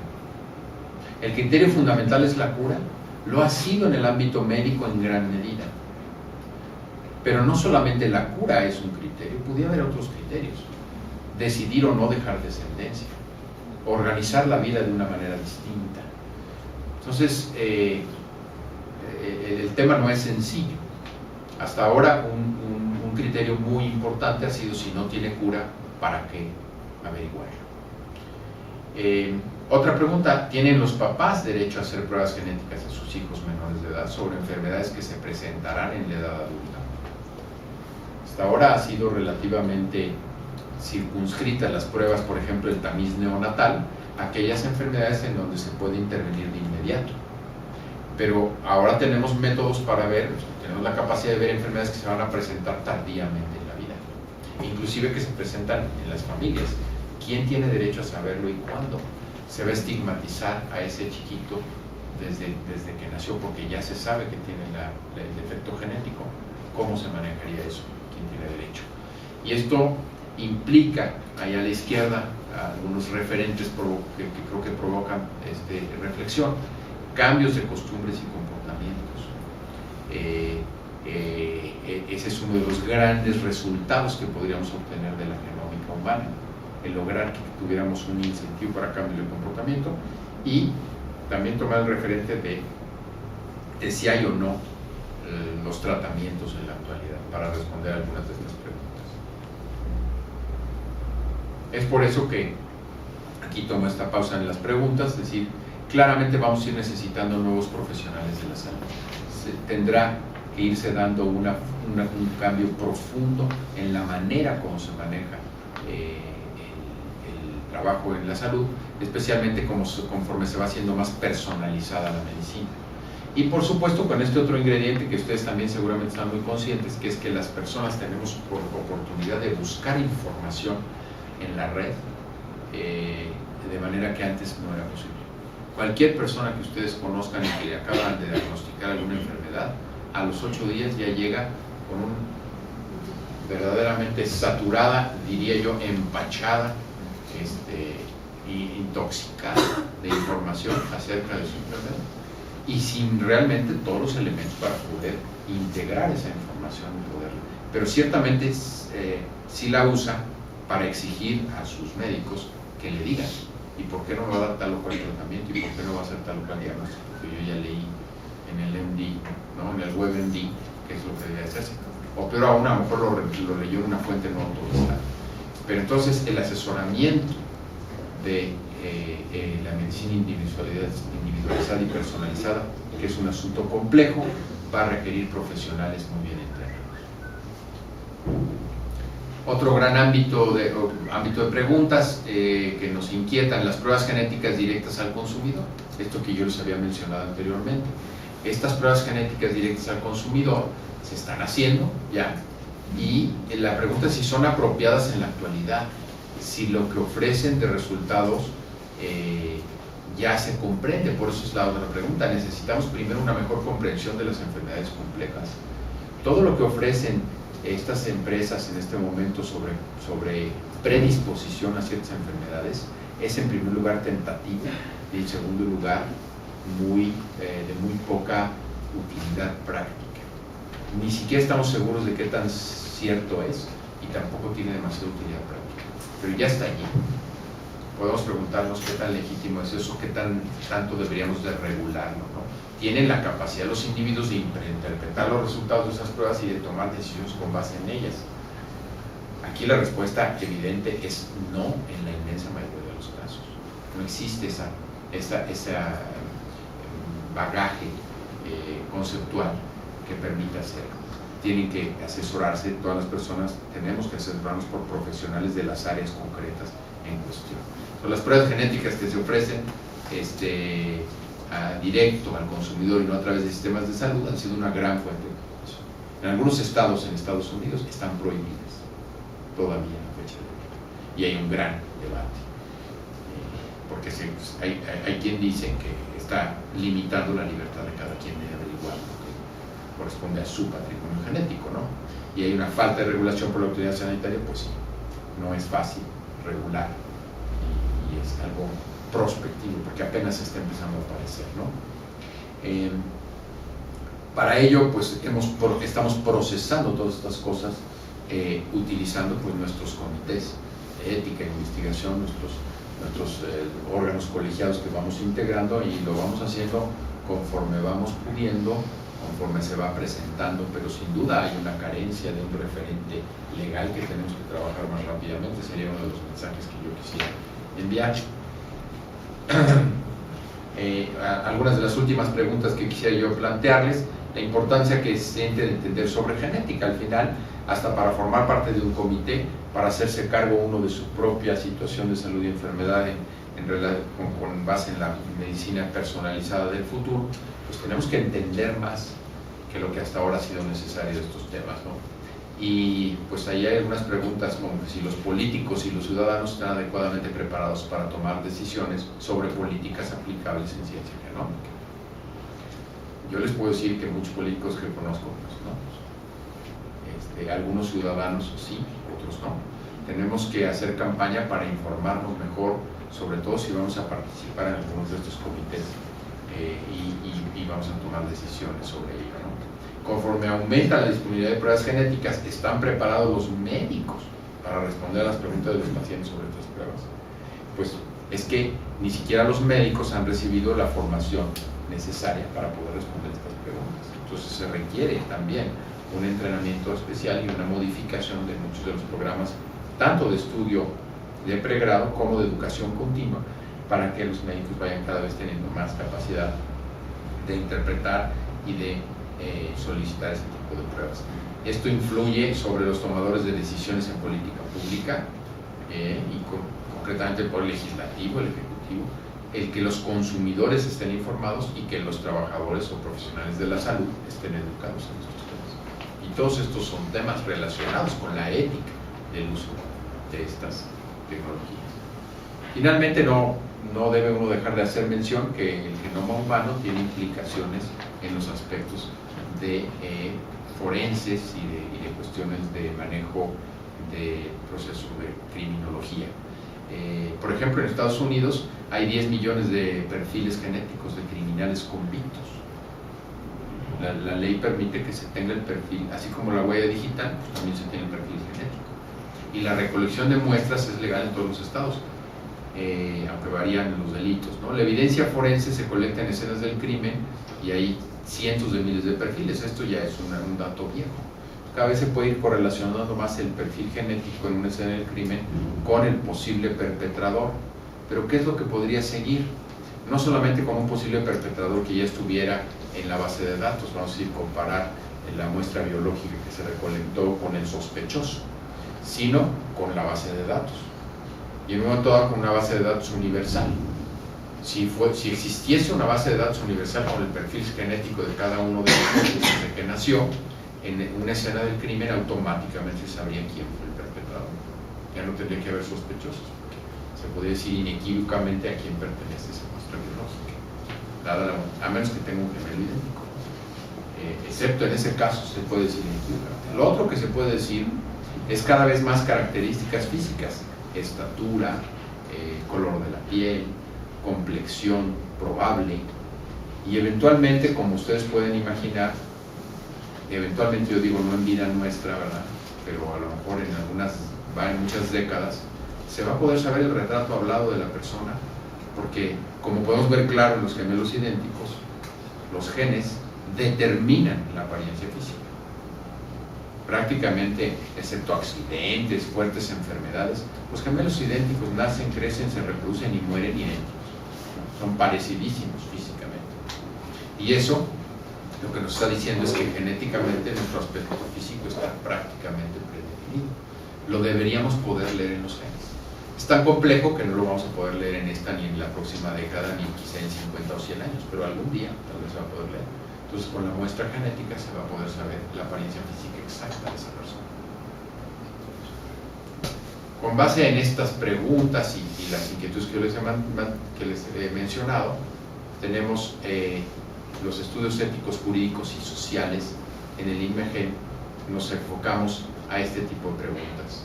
Speaker 2: ¿El criterio fundamental es la cura? Lo ha sido en el ámbito médico en gran medida. Pero no solamente la cura es un criterio, pudiera haber otros criterios. Decidir o no dejar descendencia, organizar la vida de una manera distinta. Entonces, el tema no es sencillo. Hasta ahora un criterio muy importante ha sido: si no tiene cura, ¿para qué averiguarlo? Otra pregunta: ¿tienen los papás derecho a hacer pruebas genéticas a sus hijos menores de edad sobre enfermedades que se presentarán en la edad adulta? Hasta ahora ha sido relativamente circunscritas las pruebas, por ejemplo, el tamiz neonatal, a aquellas enfermedades en donde se puede intervenir de inmediato. Pero ahora tenemos métodos para ver, tenemos la capacidad de ver enfermedades que se van a presentar tardíamente en la vida, inclusive que se presentan en las familias. ¿Quién tiene derecho a saberlo y cuándo? Se va a estigmatizar a ese chiquito desde que nació, porque ya se sabe que tiene el defecto genético. ¿Cómo se manejaría eso? ¿Quién tiene derecho? Y esto implica, allá a la izquierda, algunos referentes que creo que provocan reflexión, cambios de costumbres y comportamientos. Ese es uno de los grandes resultados que podríamos obtener de la genómica humana, el lograr que tuviéramos un incentivo para cambios de comportamiento, y también tomar el referente de si hay o no los tratamientos en la actualidad para responder a algunas de estas preguntas. Es por eso que aquí tomo esta pausa en las preguntas, es decir, claramente vamos a ir necesitando nuevos profesionales de la salud. Tendrá que irse dando un cambio profundo en la manera como se maneja el trabajo en la salud, especialmente conforme se va haciendo más personalizada la medicina. Y por supuesto con este otro ingrediente que ustedes también seguramente están muy conscientes, que es que las personas tenemos oportunidad de buscar información en la red de manera que antes no era posible. Cualquier persona que ustedes conozcan y que le acaban de diagnosticar alguna enfermedad, a los 8 días ya llega con verdaderamente saturada, diría yo, empachada, intoxicada de información acerca de su enfermedad, y sin realmente todos los elementos para poder integrar esa información y poderla. Pero ciertamente sí la usa para exigir a sus médicos que le digan, ¿y por qué no va a dar tal o cual tratamiento? ¿Y por qué no va a hacer tal o cual diagnóstico? Porque yo ya leí en el MD, ¿no? En el WebMD, que es lo que debe hacerse. O peor aún, a lo mejor lo leyó en una fuente no autorizada. Pero entonces el asesoramiento de la medicina individualizada y personalizada, que es un asunto complejo, va a requerir profesionales muy bien entrenados. Otro gran ámbito de preguntas que nos inquietan: las pruebas genéticas directas al consumidor. Esto que yo les había mencionado anteriormente. Estas pruebas genéticas directas al consumidor se están haciendo ya, y la pregunta es si son apropiadas en la actualidad, si lo que ofrecen de resultados ya se comprende. Por eso es la otra pregunta. Necesitamos primero una mejor comprensión de las enfermedades complejas. Todo lo que ofrecen estas empresas en este momento sobre predisposición a ciertas enfermedades es, en primer lugar, tentativa, y en segundo lugar de muy poca utilidad práctica. Ni siquiera estamos seguros de qué tan cierto es, y tampoco tiene demasiada utilidad práctica, pero ya está allí. Podemos preguntarnos qué tan legítimo es eso, qué tanto deberíamos de regularlo, ¿no? Tienen la capacidad los individuos de interpretar los resultados de esas pruebas y de tomar decisiones con base en ellas. Aquí la respuesta evidente es no, en la inmensa mayoría de los casos. No existe ese bagaje conceptual que permita hacerlo. Tienen que asesorarse, todas las personas tenemos que asesorarnos por profesionales de las áreas concretas en cuestión. Son las pruebas genéticas que se ofrecen directo al consumidor y no a través de sistemas de salud han sido una gran fuente de preocupación. En algunos estados en Estados Unidos están prohibidas todavía a la fecha de hoy, y hay un gran debate porque hay quien dice que está limitando la libertad de cada quien de averiguar lo que corresponde a su patrimonio genético, ¿no? Y hay una falta de regulación por la autoridad sanitaria. Pues sí, no es fácil regular, y es algo prospectivo porque apenas está empezando a aparecer, ¿no? Para ello, pues estamos procesando todas estas cosas utilizando pues nuestros comités de ética e investigación, nuestros órganos colegiados que vamos integrando, y lo vamos haciendo conforme vamos pudiendo, conforme se va presentando, pero sin duda hay una carencia de un referente legal que tenemos que trabajar más rápidamente. Sería uno de los mensajes que yo quisiera enviar. algunas de las últimas preguntas que quisiera yo plantearles, la importancia que siente de entender sobre genética. Al final, hasta para formar parte de un comité, para hacerse cargo uno de su propia situación de salud y enfermedad con base en la medicina personalizada del futuro, pues tenemos que entender más que lo que hasta ahora ha sido necesario de estos temas, ¿no? Y pues ahí hay algunas preguntas como que si los políticos y los ciudadanos están adecuadamente preparados para tomar decisiones sobre políticas aplicables en ciencia genómica. Yo les puedo decir que muchos políticos que conozco, pues, ¿no? Algunos ciudadanos sí, otros no. Tenemos que hacer campaña para informarnos mejor, sobre todo si vamos a participar en algunos de estos comités y vamos a tomar decisiones sobre ello, ¿no? Conforme aumenta la disponibilidad de pruebas genéticas, ¿están preparados los médicos para responder a las preguntas de los pacientes sobre estas pruebas? Pues es que ni siquiera los médicos han recibido la formación necesaria para poder responder estas preguntas. Entonces se requiere también un entrenamiento especial y una modificación de muchos de los programas, tanto de estudio de pregrado como de educación continua, para que los médicos vayan cada vez teniendo más capacidad de interpretar y de solicitar ese tipo de pruebas. Esto influye sobre los tomadores de decisiones en política pública y concretamente el poder legislativo, el ejecutivo, el que los consumidores estén informados y que los trabajadores o profesionales de la salud estén educados en estos temas. Y todos estos son temas relacionados con la ética del uso de estas tecnologías. Finalmente, no debe uno dejar de hacer mención que el genoma humano tiene implicaciones en los aspectos de forenses y de cuestiones de manejo de procesos de criminología. Por ejemplo, en Estados Unidos hay 10 millones de perfiles genéticos de criminales convictos. La ley permite que se tenga el perfil, así como la huella digital, pues también se tiene el perfil genético. Y la recolección de muestras es legal en todos los estados, aunque varían los delitos, ¿no? La evidencia forense se colecta en escenas del crimen y hay cientos de miles de perfiles. Esto ya es un dato viejo. Cada vez se puede ir correlacionando más el perfil genético en una escena del crimen con el posible perpetrador. Pero ¿qué es lo que podría seguir? No solamente como un posible perpetrador que ya estuviera en la base de datos, vamos a decir, comparar la muestra biológica que se recolectó con el sospechoso, sino con la base de datos. Y en un momento dado con una base de datos universal. Si existiese una base de datos universal con el perfil genético de cada uno de los desde que nació, en una escena del crimen automáticamente se sabría quién fue el perpetrador. Ya no tendría que haber sospechosos. Se podría decir inequívocamente a quién pertenece esa muestra biológica, a menos que tenga un gemelo idéntico. Excepto en ese caso se puede decir inequívocamente. Lo otro que se puede decir es cada vez más características físicas, estatura, color de la piel, complexión probable, y eventualmente, como ustedes pueden imaginar, eventualmente, yo digo no en vida nuestra, ¿verdad?, pero a lo mejor en muchas décadas, se va a poder saber el retrato hablado de la persona, porque como podemos ver claro en los gemelos idénticos, los genes determinan la apariencia física. Prácticamente, excepto accidentes, fuertes enfermedades, los gemelos idénticos nacen, crecen, se reproducen y mueren idénticos. Son parecidísimos físicamente. Y eso, lo que nos está diciendo es que genéticamente nuestro aspecto físico está prácticamente predefinido. Lo deberíamos poder leer en los genes. Es tan complejo que no lo vamos a poder leer en esta ni en la próxima década, ni quizá en 50 o 100 años, pero algún día tal vez se va a poder leer. Entonces, con la muestra genética se va a poder saber la apariencia física exacta de esa persona. Con base en estas preguntas y las inquietudes que les he mencionado, tenemos los estudios éticos, jurídicos y sociales. En el INMEGEN nos enfocamos a este tipo de preguntas.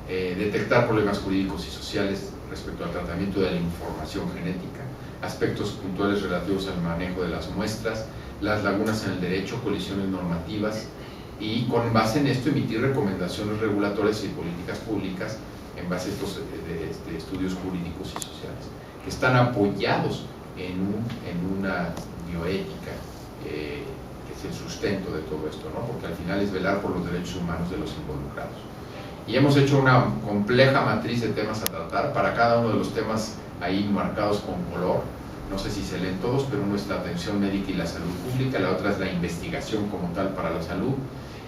Speaker 2: Detectar problemas jurídicos y sociales respecto al tratamiento de la información genética, aspectos puntuales relativos al manejo de las muestras, las lagunas en el derecho, colisiones normativas, y con base en esto emitir recomendaciones regulatorias y políticas públicas en base a estos estudios jurídicos y sociales, que están apoyados en una bioética, que es el sustento de todo esto, ¿no? Porque al final es velar por los derechos humanos de los involucrados. Y hemos hecho una compleja matriz de temas a tratar. Para cada uno de los temas ahí marcados con color no sé si se leen todos, pero uno es la atención médica y la salud pública, la otra es la investigación como tal para la salud,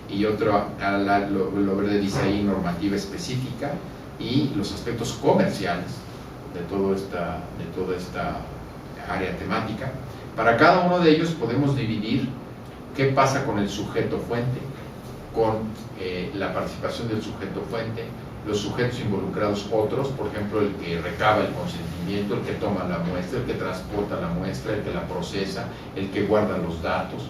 Speaker 2: y otro, lo verde dice ahí normativa específica, y los aspectos comerciales de toda esta área temática. Para cada uno de ellos podemos dividir qué pasa con el sujeto fuente, con la participación del sujeto fuente, los sujetos involucrados otros, por ejemplo, el que recaba el consentimiento, el que toma la muestra, el que transporta la muestra, el que la procesa, el que guarda los datos.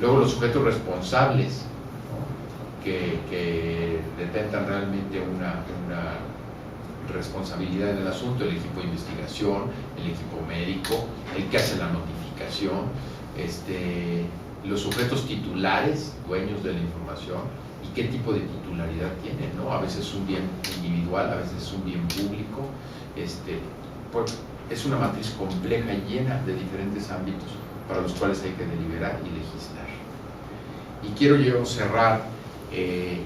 Speaker 2: Luego los sujetos responsables, ¿no?, que detentan realmente una responsabilidad en el asunto, el equipo de investigación, el equipo médico, el que hace la notificación, los sujetos titulares, dueños de la información, y qué tipo de titularidad tienen, ¿no? A veces es un bien individual, a veces es un bien público. Pues es una matriz compleja y llena de diferentes ámbitos para los cuales hay que deliberar y legislar. Y quiero yo cerrar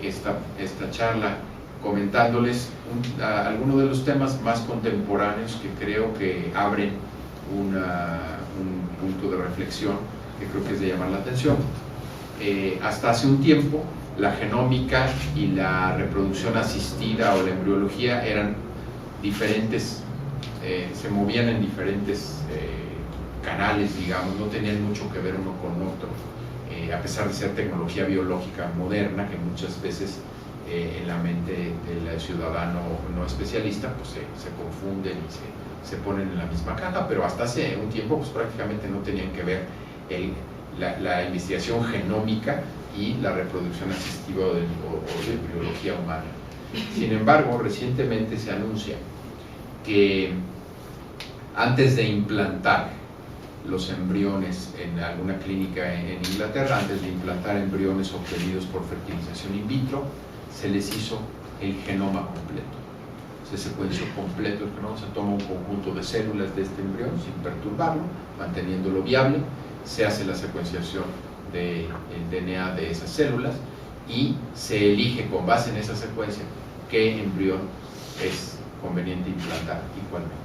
Speaker 2: esta charla comentándoles algunos de los temas más contemporáneos que creo que abren un punto de reflexión que creo que es de llamar la atención. Hasta hace un tiempo la genómica y la reproducción asistida o la embriología eran diferentes, se movían en diferentes canales, digamos, no tenían mucho que ver uno con otro, a pesar de ser tecnología biológica moderna que muchas veces en la mente del ciudadano no especialista pues se confunden y se ponen en la misma caja, pero hasta hace un tiempo pues prácticamente no tenían que ver la investigación genómica y la reproducción asistiva o de biología humana. Sin embargo, recientemente se anuncia que antes de implantar los embriones en alguna clínica en Inglaterra, antes de implantar embriones obtenidos por fertilización in vitro, se les hizo el genoma completo. Se secuenció completo el genoma, se toma un conjunto de células de este embrión sin perturbarlo, manteniéndolo viable, se hace la secuenciación del DNA de esas células y se elige con base en esa secuencia qué embrión es conveniente implantar y cuál no.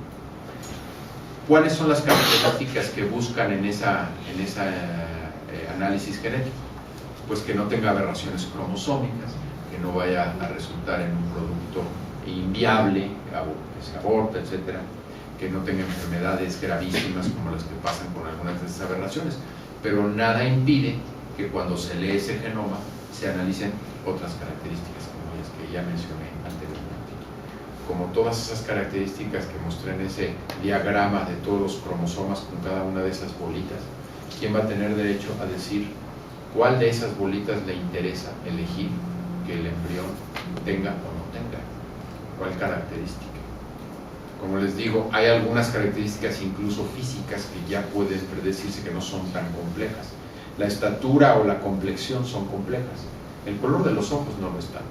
Speaker 2: ¿Cuáles son las características que buscan en esa análisis genético? Pues que no tenga aberraciones cromosómicas, que no vaya a resultar en un producto inviable, que se aborta, etcétera, que no tenga enfermedades gravísimas como las que pasan con algunas de esas aberraciones, pero nada impide que cuando se lee ese genoma se analicen otras características como las que ya mencioné anteriormente. Como todas esas características que mostré en ese diagrama de todos los cromosomas con cada una de esas bolitas, ¿quién va a tener derecho a decir cuál de esas bolitas le interesa elegir que el embrión tenga o no tenga? ¿Cuál característica? Como les digo, hay algunas características incluso físicas que ya pueden predecirse que no son tan complejas. La estatura o la complexión son complejas. El color de los ojos no lo es tanto.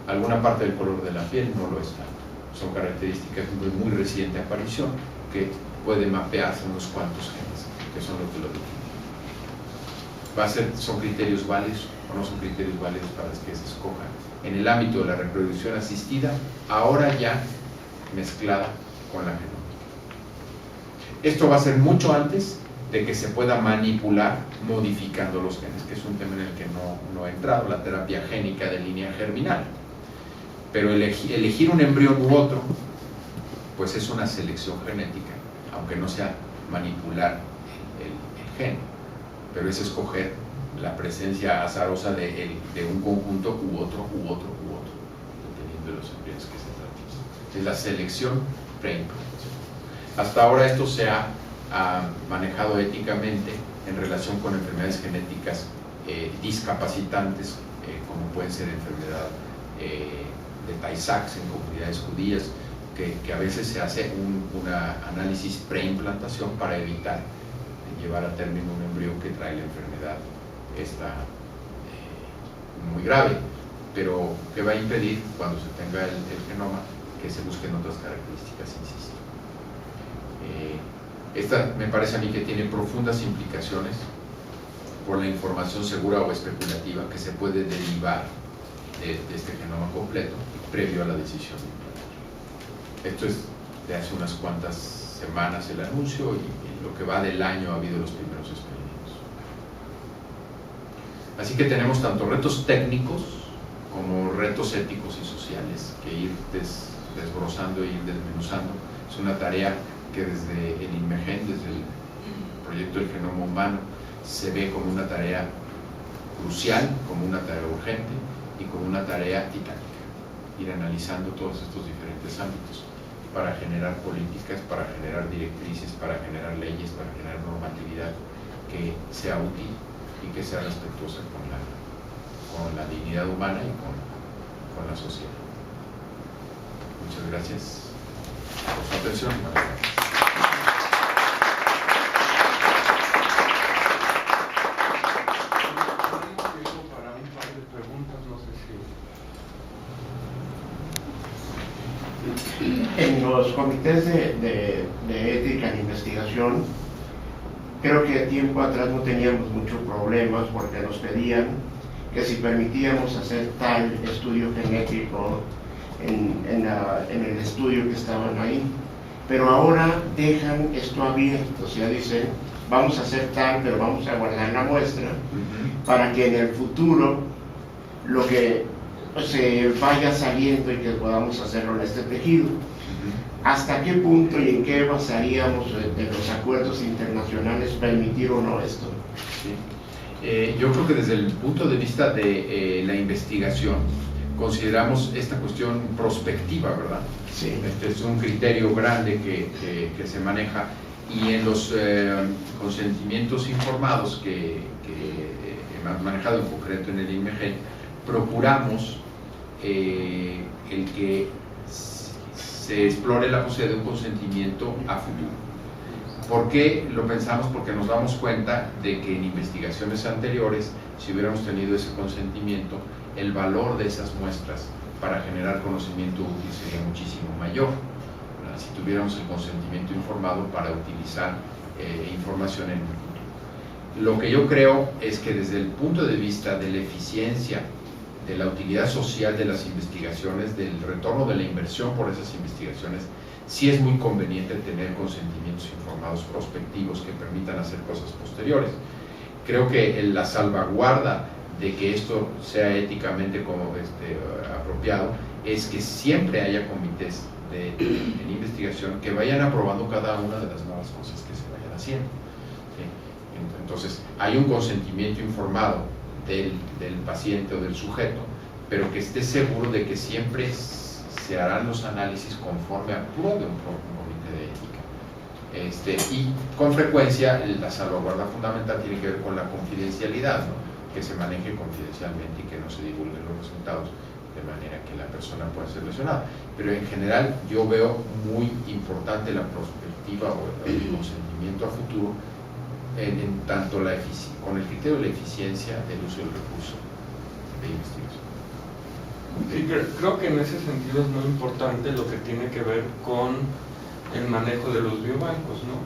Speaker 2: Alguna parte del color de la piel no lo es tanto. Son características de muy reciente aparición que pueden mapearse unos cuantos genes, que son lo que lo definen. ¿Son criterios válidos o no son criterios válidos para que se escojan? En el ámbito de la reproducción asistida, ahora ya mezclada con la genómica. Esto va a ser mucho antes de que se pueda manipular modificando los genes, que es un tema en el que no he entrado, la terapia génica de línea germinal. Pero elegir un embrión u otro, pues es una selección genética, aunque no sea manipular el gen, pero es escoger la presencia azarosa de un conjunto u otro, dependiendo de los embriones que se tratan. Es la selección preimplantación. Hasta ahora esto se ha manejado éticamente en relación con enfermedades genéticas discapacitantes, como pueden ser enfermedad de Tay-Sachs en comunidades judías, que a veces se hace un análisis preimplantación para evitar llevar a término un embrión que trae la enfermedad muy grave, pero que va a impedir, cuando se tenga el genoma, que se busquen otras características, insisto. Esta me parece a mí que tiene profundas implicaciones por la información segura o especulativa que se puede derivar de este genoma completo previo a la decisión de implantar. Esto es de hace unas cuantas semanas el anuncio y lo que va del año ha habido los primeros experimentos. Así que tenemos tanto retos técnicos como retos éticos y sociales que ir desbrozando e ir desmenuzando. Es una tarea que desde el INMEGEN, desde el proyecto del genoma humano, se ve como una tarea crucial, como una tarea urgente y como una tarea titánica. Ir analizando todos estos diferentes ámbitos para generar políticas, para generar directrices, para generar leyes, para generar normatividad que sea útil y que sea respetuosa con la dignidad humana y con la sociedad. Muchas gracias por su atención.
Speaker 1: Para un par de preguntas, no sé si...
Speaker 3: En los comités de ética en investigación, creo que tiempo atrás no teníamos muchos problemas porque nos pedían que si permitíamos hacer tal estudio genético en el estudio que estaban ahí, pero ahora dejan esto abierto, o sea, dicen, vamos a hacer tal, pero vamos a guardar la muestra para que en el futuro lo que se vaya saliendo y que podamos hacerlo en este tejido. ¿Hasta qué punto y en qué basaríamos de los acuerdos internacionales permitir o no esto?
Speaker 2: Sí. Yo creo que desde el punto de vista de la investigación consideramos esta cuestión prospectiva, ¿verdad?
Speaker 3: Sí.
Speaker 2: Este es un criterio grande que se maneja, y en los consentimientos informados que hemos manejado en concreto en el INMEGEN, procuramos el que se explore la posibilidad de un consentimiento a futuro. ¿Por qué lo pensamos? Porque nos damos cuenta de que en investigaciones anteriores, si hubiéramos tenido ese consentimiento, el valor de esas muestras para generar conocimiento útil sería muchísimo mayor, ¿verdad? Si tuviéramos el consentimiento informado para utilizar información en el futuro. Lo que yo creo es que desde el punto de vista de la eficiencia, de la utilidad social de las investigaciones, del retorno de la inversión por esas investigaciones, sí es muy conveniente tener consentimientos informados prospectivos que permitan hacer cosas posteriores. Creo que la salvaguarda de que esto sea éticamente apropiado es que siempre haya comités en investigación que vayan aprobando cada una de las nuevas cosas que se vayan haciendo. ¿Sí? Entonces, hay un consentimiento informado del paciente o del sujeto, pero que esté seguro de que siempre se harán los análisis conforme apruebe un comité de ética. Y con frecuencia la salvaguarda fundamental tiene que ver con la confidencialidad, ¿no? Que se maneje confidencialmente y que no se divulguen los resultados de manera que la persona pueda ser lesionada. Pero en general yo veo muy importante la perspectiva o el consentimiento a futuro en tanto con el criterio de la eficiencia del uso del recurso de investigación.
Speaker 1: Sí, creo que en ese sentido es muy importante lo que tiene que ver con el manejo de los biobancos, ¿no?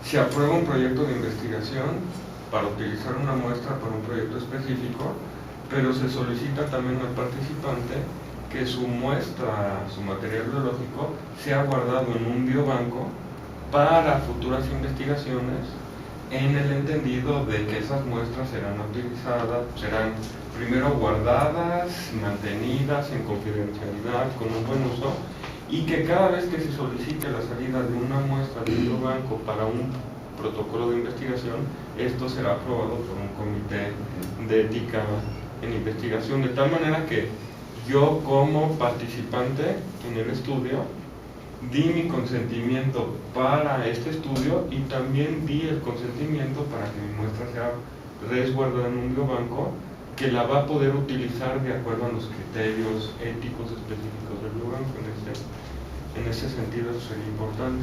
Speaker 1: Se aprueba un proyecto de investigación para utilizar una muestra para un proyecto específico, pero se solicita también al participante que su muestra, su material biológico, sea guardado en un biobanco para futuras investigaciones, en el entendido de que esas muestras serán utilizadas, serán primero guardadas, mantenidas en confidencialidad, con un buen uso, y que cada vez que se solicite la salida de una muestra del biobanco para un protocolo de investigación, esto será aprobado por un comité de ética en investigación, de tal manera que yo como participante en el estudio di mi consentimiento para este estudio y también di el consentimiento para que mi muestra sea resguardada en un biobanco que la va a poder utilizar de acuerdo a los criterios éticos específicos del biobanco. En ese sentido eso sería importante.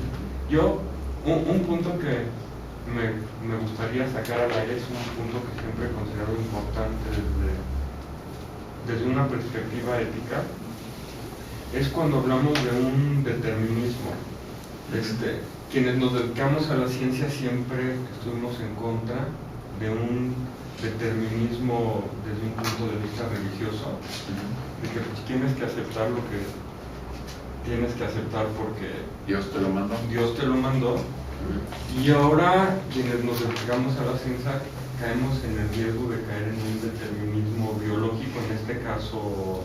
Speaker 1: Un punto que me gustaría sacar al aire es un punto que siempre he considerado importante desde una perspectiva ética, es cuando hablamos de un determinismo. Quienes nos dedicamos a la ciencia siempre estuvimos en contra de un determinismo desde un punto de vista religioso, de que pues, tienes que aceptar lo que tienes que aceptar porque
Speaker 2: Dios te lo mandó.
Speaker 1: Dios te lo mandó, Y ahora, quienes nos dedicamos a la ciencia, caemos en el riesgo de caer en un determinismo biológico, en este caso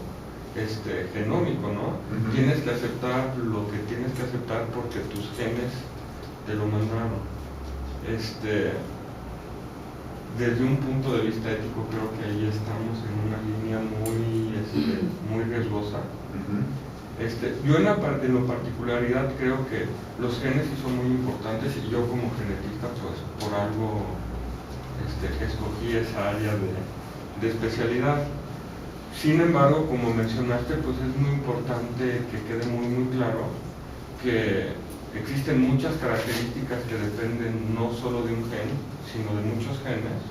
Speaker 1: genómico, ¿no? Tienes que aceptar lo que tienes que aceptar porque tus genes te lo mandaron. Desde un punto de vista ético, creo que ahí estamos en una línea muy riesgosa. Yo en lo particularidad creo que los genes sí son muy importantes, y yo como genetista, pues por algo escogí esa área de especialidad. Sin embargo, como mencionaste, pues es muy importante que quede muy claro que existen muchas características que dependen no solo de un gen, sino de muchos genes.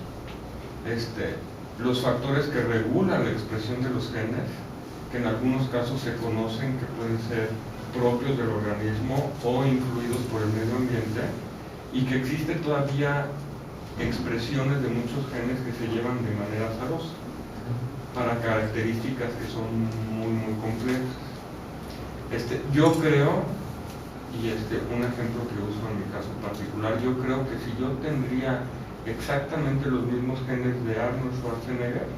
Speaker 1: Los factores que regulan la expresión de los genes, que en algunos casos se conocen que pueden ser propios del organismo o influidos por el medio ambiente, y que existen todavía expresiones de muchos genes que se llevan de manera azarosa para características que son muy complejas. Yo creo, y un ejemplo que uso en mi caso particular, yo creo que si yo tendría exactamente los mismos genes de Arnold Schwarzenegger,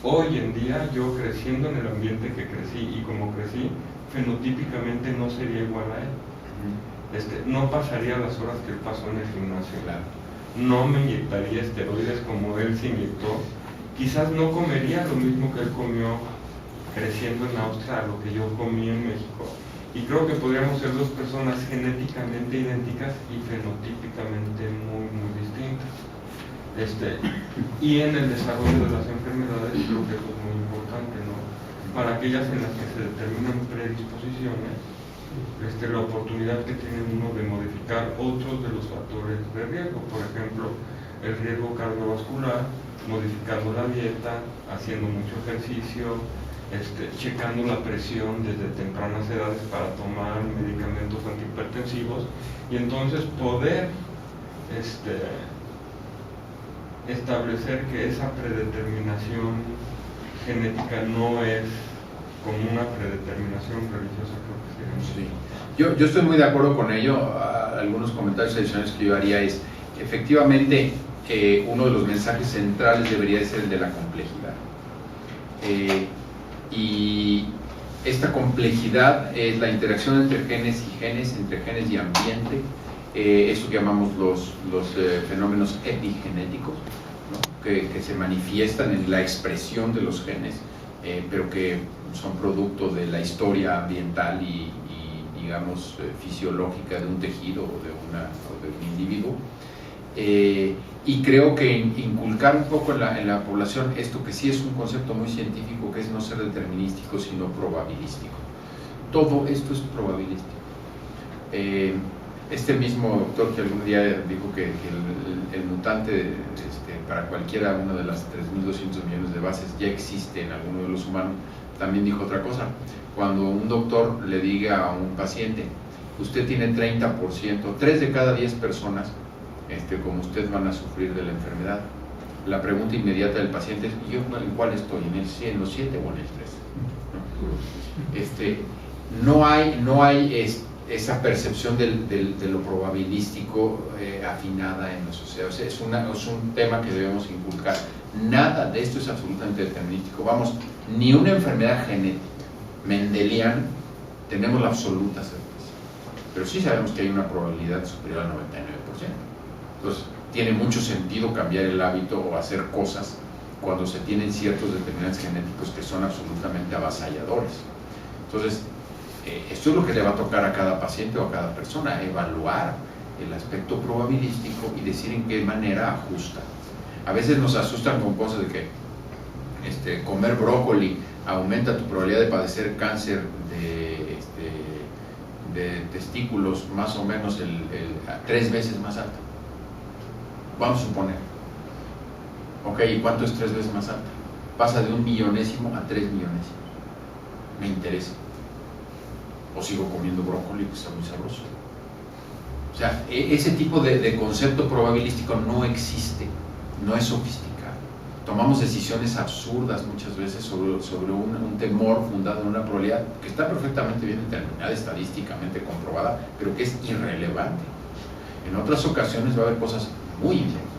Speaker 1: hoy en día, yo creciendo en el ambiente que crecí y como crecí, fenotípicamente no sería igual a él. No pasaría las horas que él pasó en el gimnasio, no me inyectaría esteroides como él se inyectó, quizás no comería lo mismo que él comió creciendo en Austria a lo que yo comí en México, y creo que podríamos ser dos personas genéticamente idénticas y fenotípicamente muy distintas. Y en el desarrollo de las enfermedades creo que eso es muy importante, ¿no? Para aquellas en las que se determinan predisposiciones, la oportunidad que tiene uno de modificar otros de los factores de riesgo, por ejemplo, el riesgo cardiovascular, modificando la dieta, haciendo mucho ejercicio, checando la presión desde tempranas edades para tomar medicamentos antihipertensivos, y entonces poder establecer que esa predeterminación genética no es como una predeterminación religiosa, creo que sería.
Speaker 2: Sí. Yo estoy muy de acuerdo con ello. Algunos comentarios adicionales que yo haría es, efectivamente, uno de los mensajes centrales debería ser el de la complejidad. Y esta complejidad es la interacción entre genes y ambiente, eso que llamamos los fenómenos epigenéticos, ¿no? que se manifiestan en la expresión de los genes, pero que son producto de la historia ambiental y digamos, fisiológica de un tejido o de un individuo. Y creo que inculcar un poco en la población esto que sí es un concepto muy científico, que es no ser determinístico sino probabilístico. Todo esto es probabilístico. Este mismo doctor que algún día dijo que el mutante para cualquiera una de las 3.200 millones de bases ya existe en alguno de los humanos, también dijo otra cosa. Cuando un doctor le diga a un paciente, usted tiene 30%, 3 de cada 10 personas como usted van a sufrir de la enfermedad, la pregunta inmediata del paciente es, ¿yo en cuál estoy? ¿En los 7 o en el 3? No hay esa percepción de lo probabilístico afinada en la sociedad. O sea, es un tema que debemos inculcar. Nada de esto es absolutamente determinístico. Vamos, ni una enfermedad genética mendeliana tenemos la absoluta certeza, pero sí sabemos que hay una probabilidad superior al 99%. Entonces, tiene mucho sentido cambiar el hábito o hacer cosas cuando se tienen ciertos determinantes genéticos que son absolutamente avasalladores. Entonces, esto es lo que le va a tocar a cada paciente o a cada persona, evaluar el aspecto probabilístico y decir en qué manera ajusta. A veces nos asustan con cosas de que comer brócoli aumenta tu probabilidad de padecer cáncer de testículos más o menos 3 veces más alta. Vamos a suponer. Ok, ¿y cuánto es 3 veces más alta? Pasa de 1 millonésimo a 3 millonésimos. Me interesa. O sigo comiendo brócoli, que está muy sabroso. O sea, ese tipo de concepto probabilístico no existe, no es sofisticado. Tomamos decisiones absurdas muchas veces sobre un temor fundado en una probabilidad que está perfectamente bien determinada, estadísticamente comprobada, pero que es irrelevante. En otras ocasiones va a haber cosas muy importantes.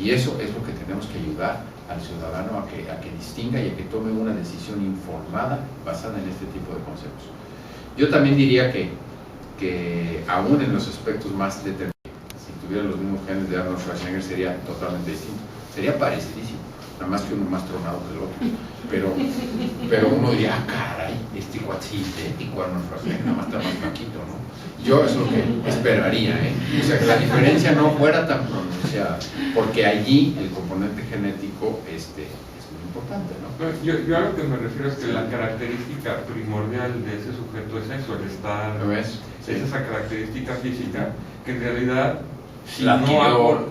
Speaker 2: Y eso es lo que tenemos que ayudar al ciudadano a que distinga y a que tome una decisión informada basada en este tipo de conceptos. Yo también diría que aún en los aspectos más determinados, si tuviera los mismos genes de Arnold Schwarzenegger sería totalmente distinto. Sería parecidísimo, nada más que uno más tronado que el otro. Pero uno diría, caray, este cuate es idéntico a Arnold Schwarzenegger, nada más está más flaquito, ¿no? Yo es lo que esperaría, O sea, que la diferencia no fuera tan pronunciada, porque allí el componente genético es muy importante, ¿no?
Speaker 1: Yo a lo que me refiero es que la característica primordial de ese sujeto es eso, el estar,
Speaker 2: ¿Lo ves? Sí.
Speaker 1: es esa característica física que en realidad si
Speaker 2: La
Speaker 1: no hago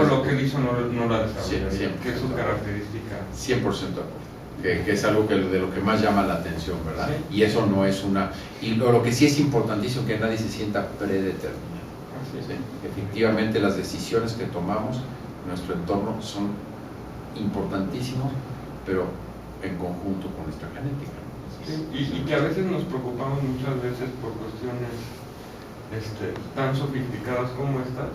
Speaker 1: lo que él hizo no la desarrollaría,
Speaker 2: Sí,
Speaker 1: que es su característica.
Speaker 2: 100% de acuerdo. Que es algo de lo que más llama la atención, ¿verdad?
Speaker 1: Sí.
Speaker 2: Y eso no es una... Y lo que sí es importantísimo es que nadie se sienta predeterminado. ¿Sí? Efectivamente, las decisiones que tomamos en nuestro entorno son importantísimos, pero en conjunto con nuestra genética.
Speaker 1: Sí, y que a veces nos preocupamos muchas veces por cuestiones tan sofisticadas como estas,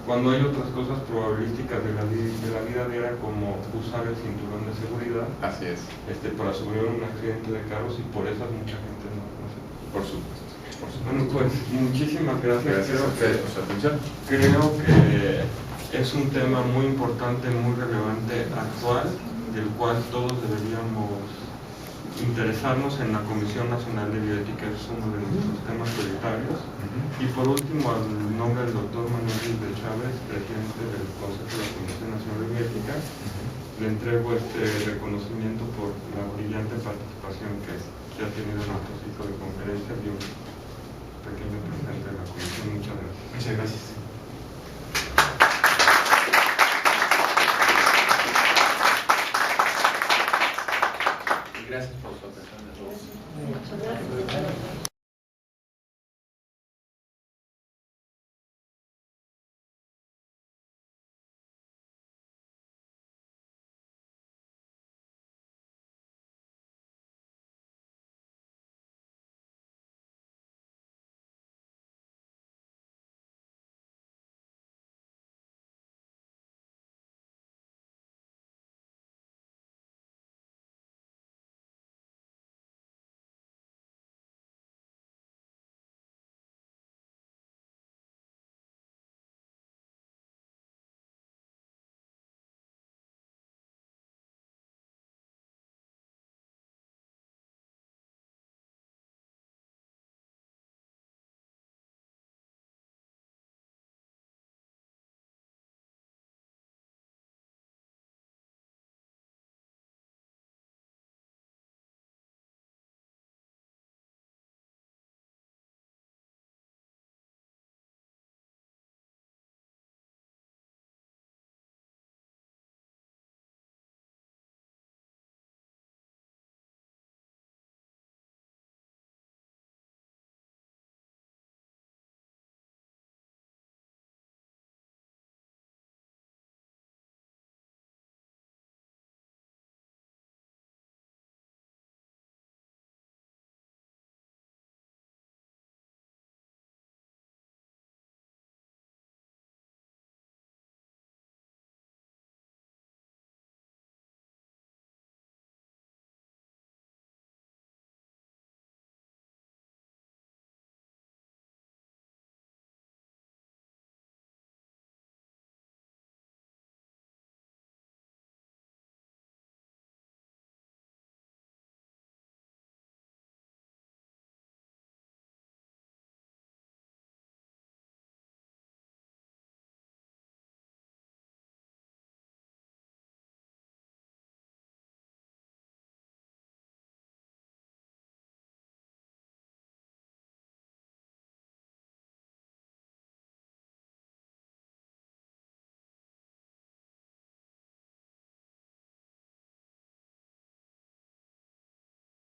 Speaker 1: cuando hay otras cosas probabilísticas de la vida diaria, como usar el cinturón de seguridad.
Speaker 2: Así es.
Speaker 1: Para sobrevivir un accidente de carros, y por esas mucha gente no se...
Speaker 2: Por supuesto.
Speaker 1: Bueno, pues muchísimas gracias.
Speaker 2: Gracias a ustedes por su atención.
Speaker 1: Creo que es un tema muy importante, muy relevante, actual, del cual todos deberíamos interesarnos. En la Comisión Nacional de Bioética es uno de nuestros temas prioritarios. Y por último, al nombre del doctor Manuel Gilbert Chávez, presidente del Consejo de la Comisión Nacional de Bioética, le entrego este reconocimiento por la brillante participación que ha tenido en nuestro ciclo de conferencias y un pequeño presente de la Comisión. Muchas gracias.
Speaker 2: Muchas gracias.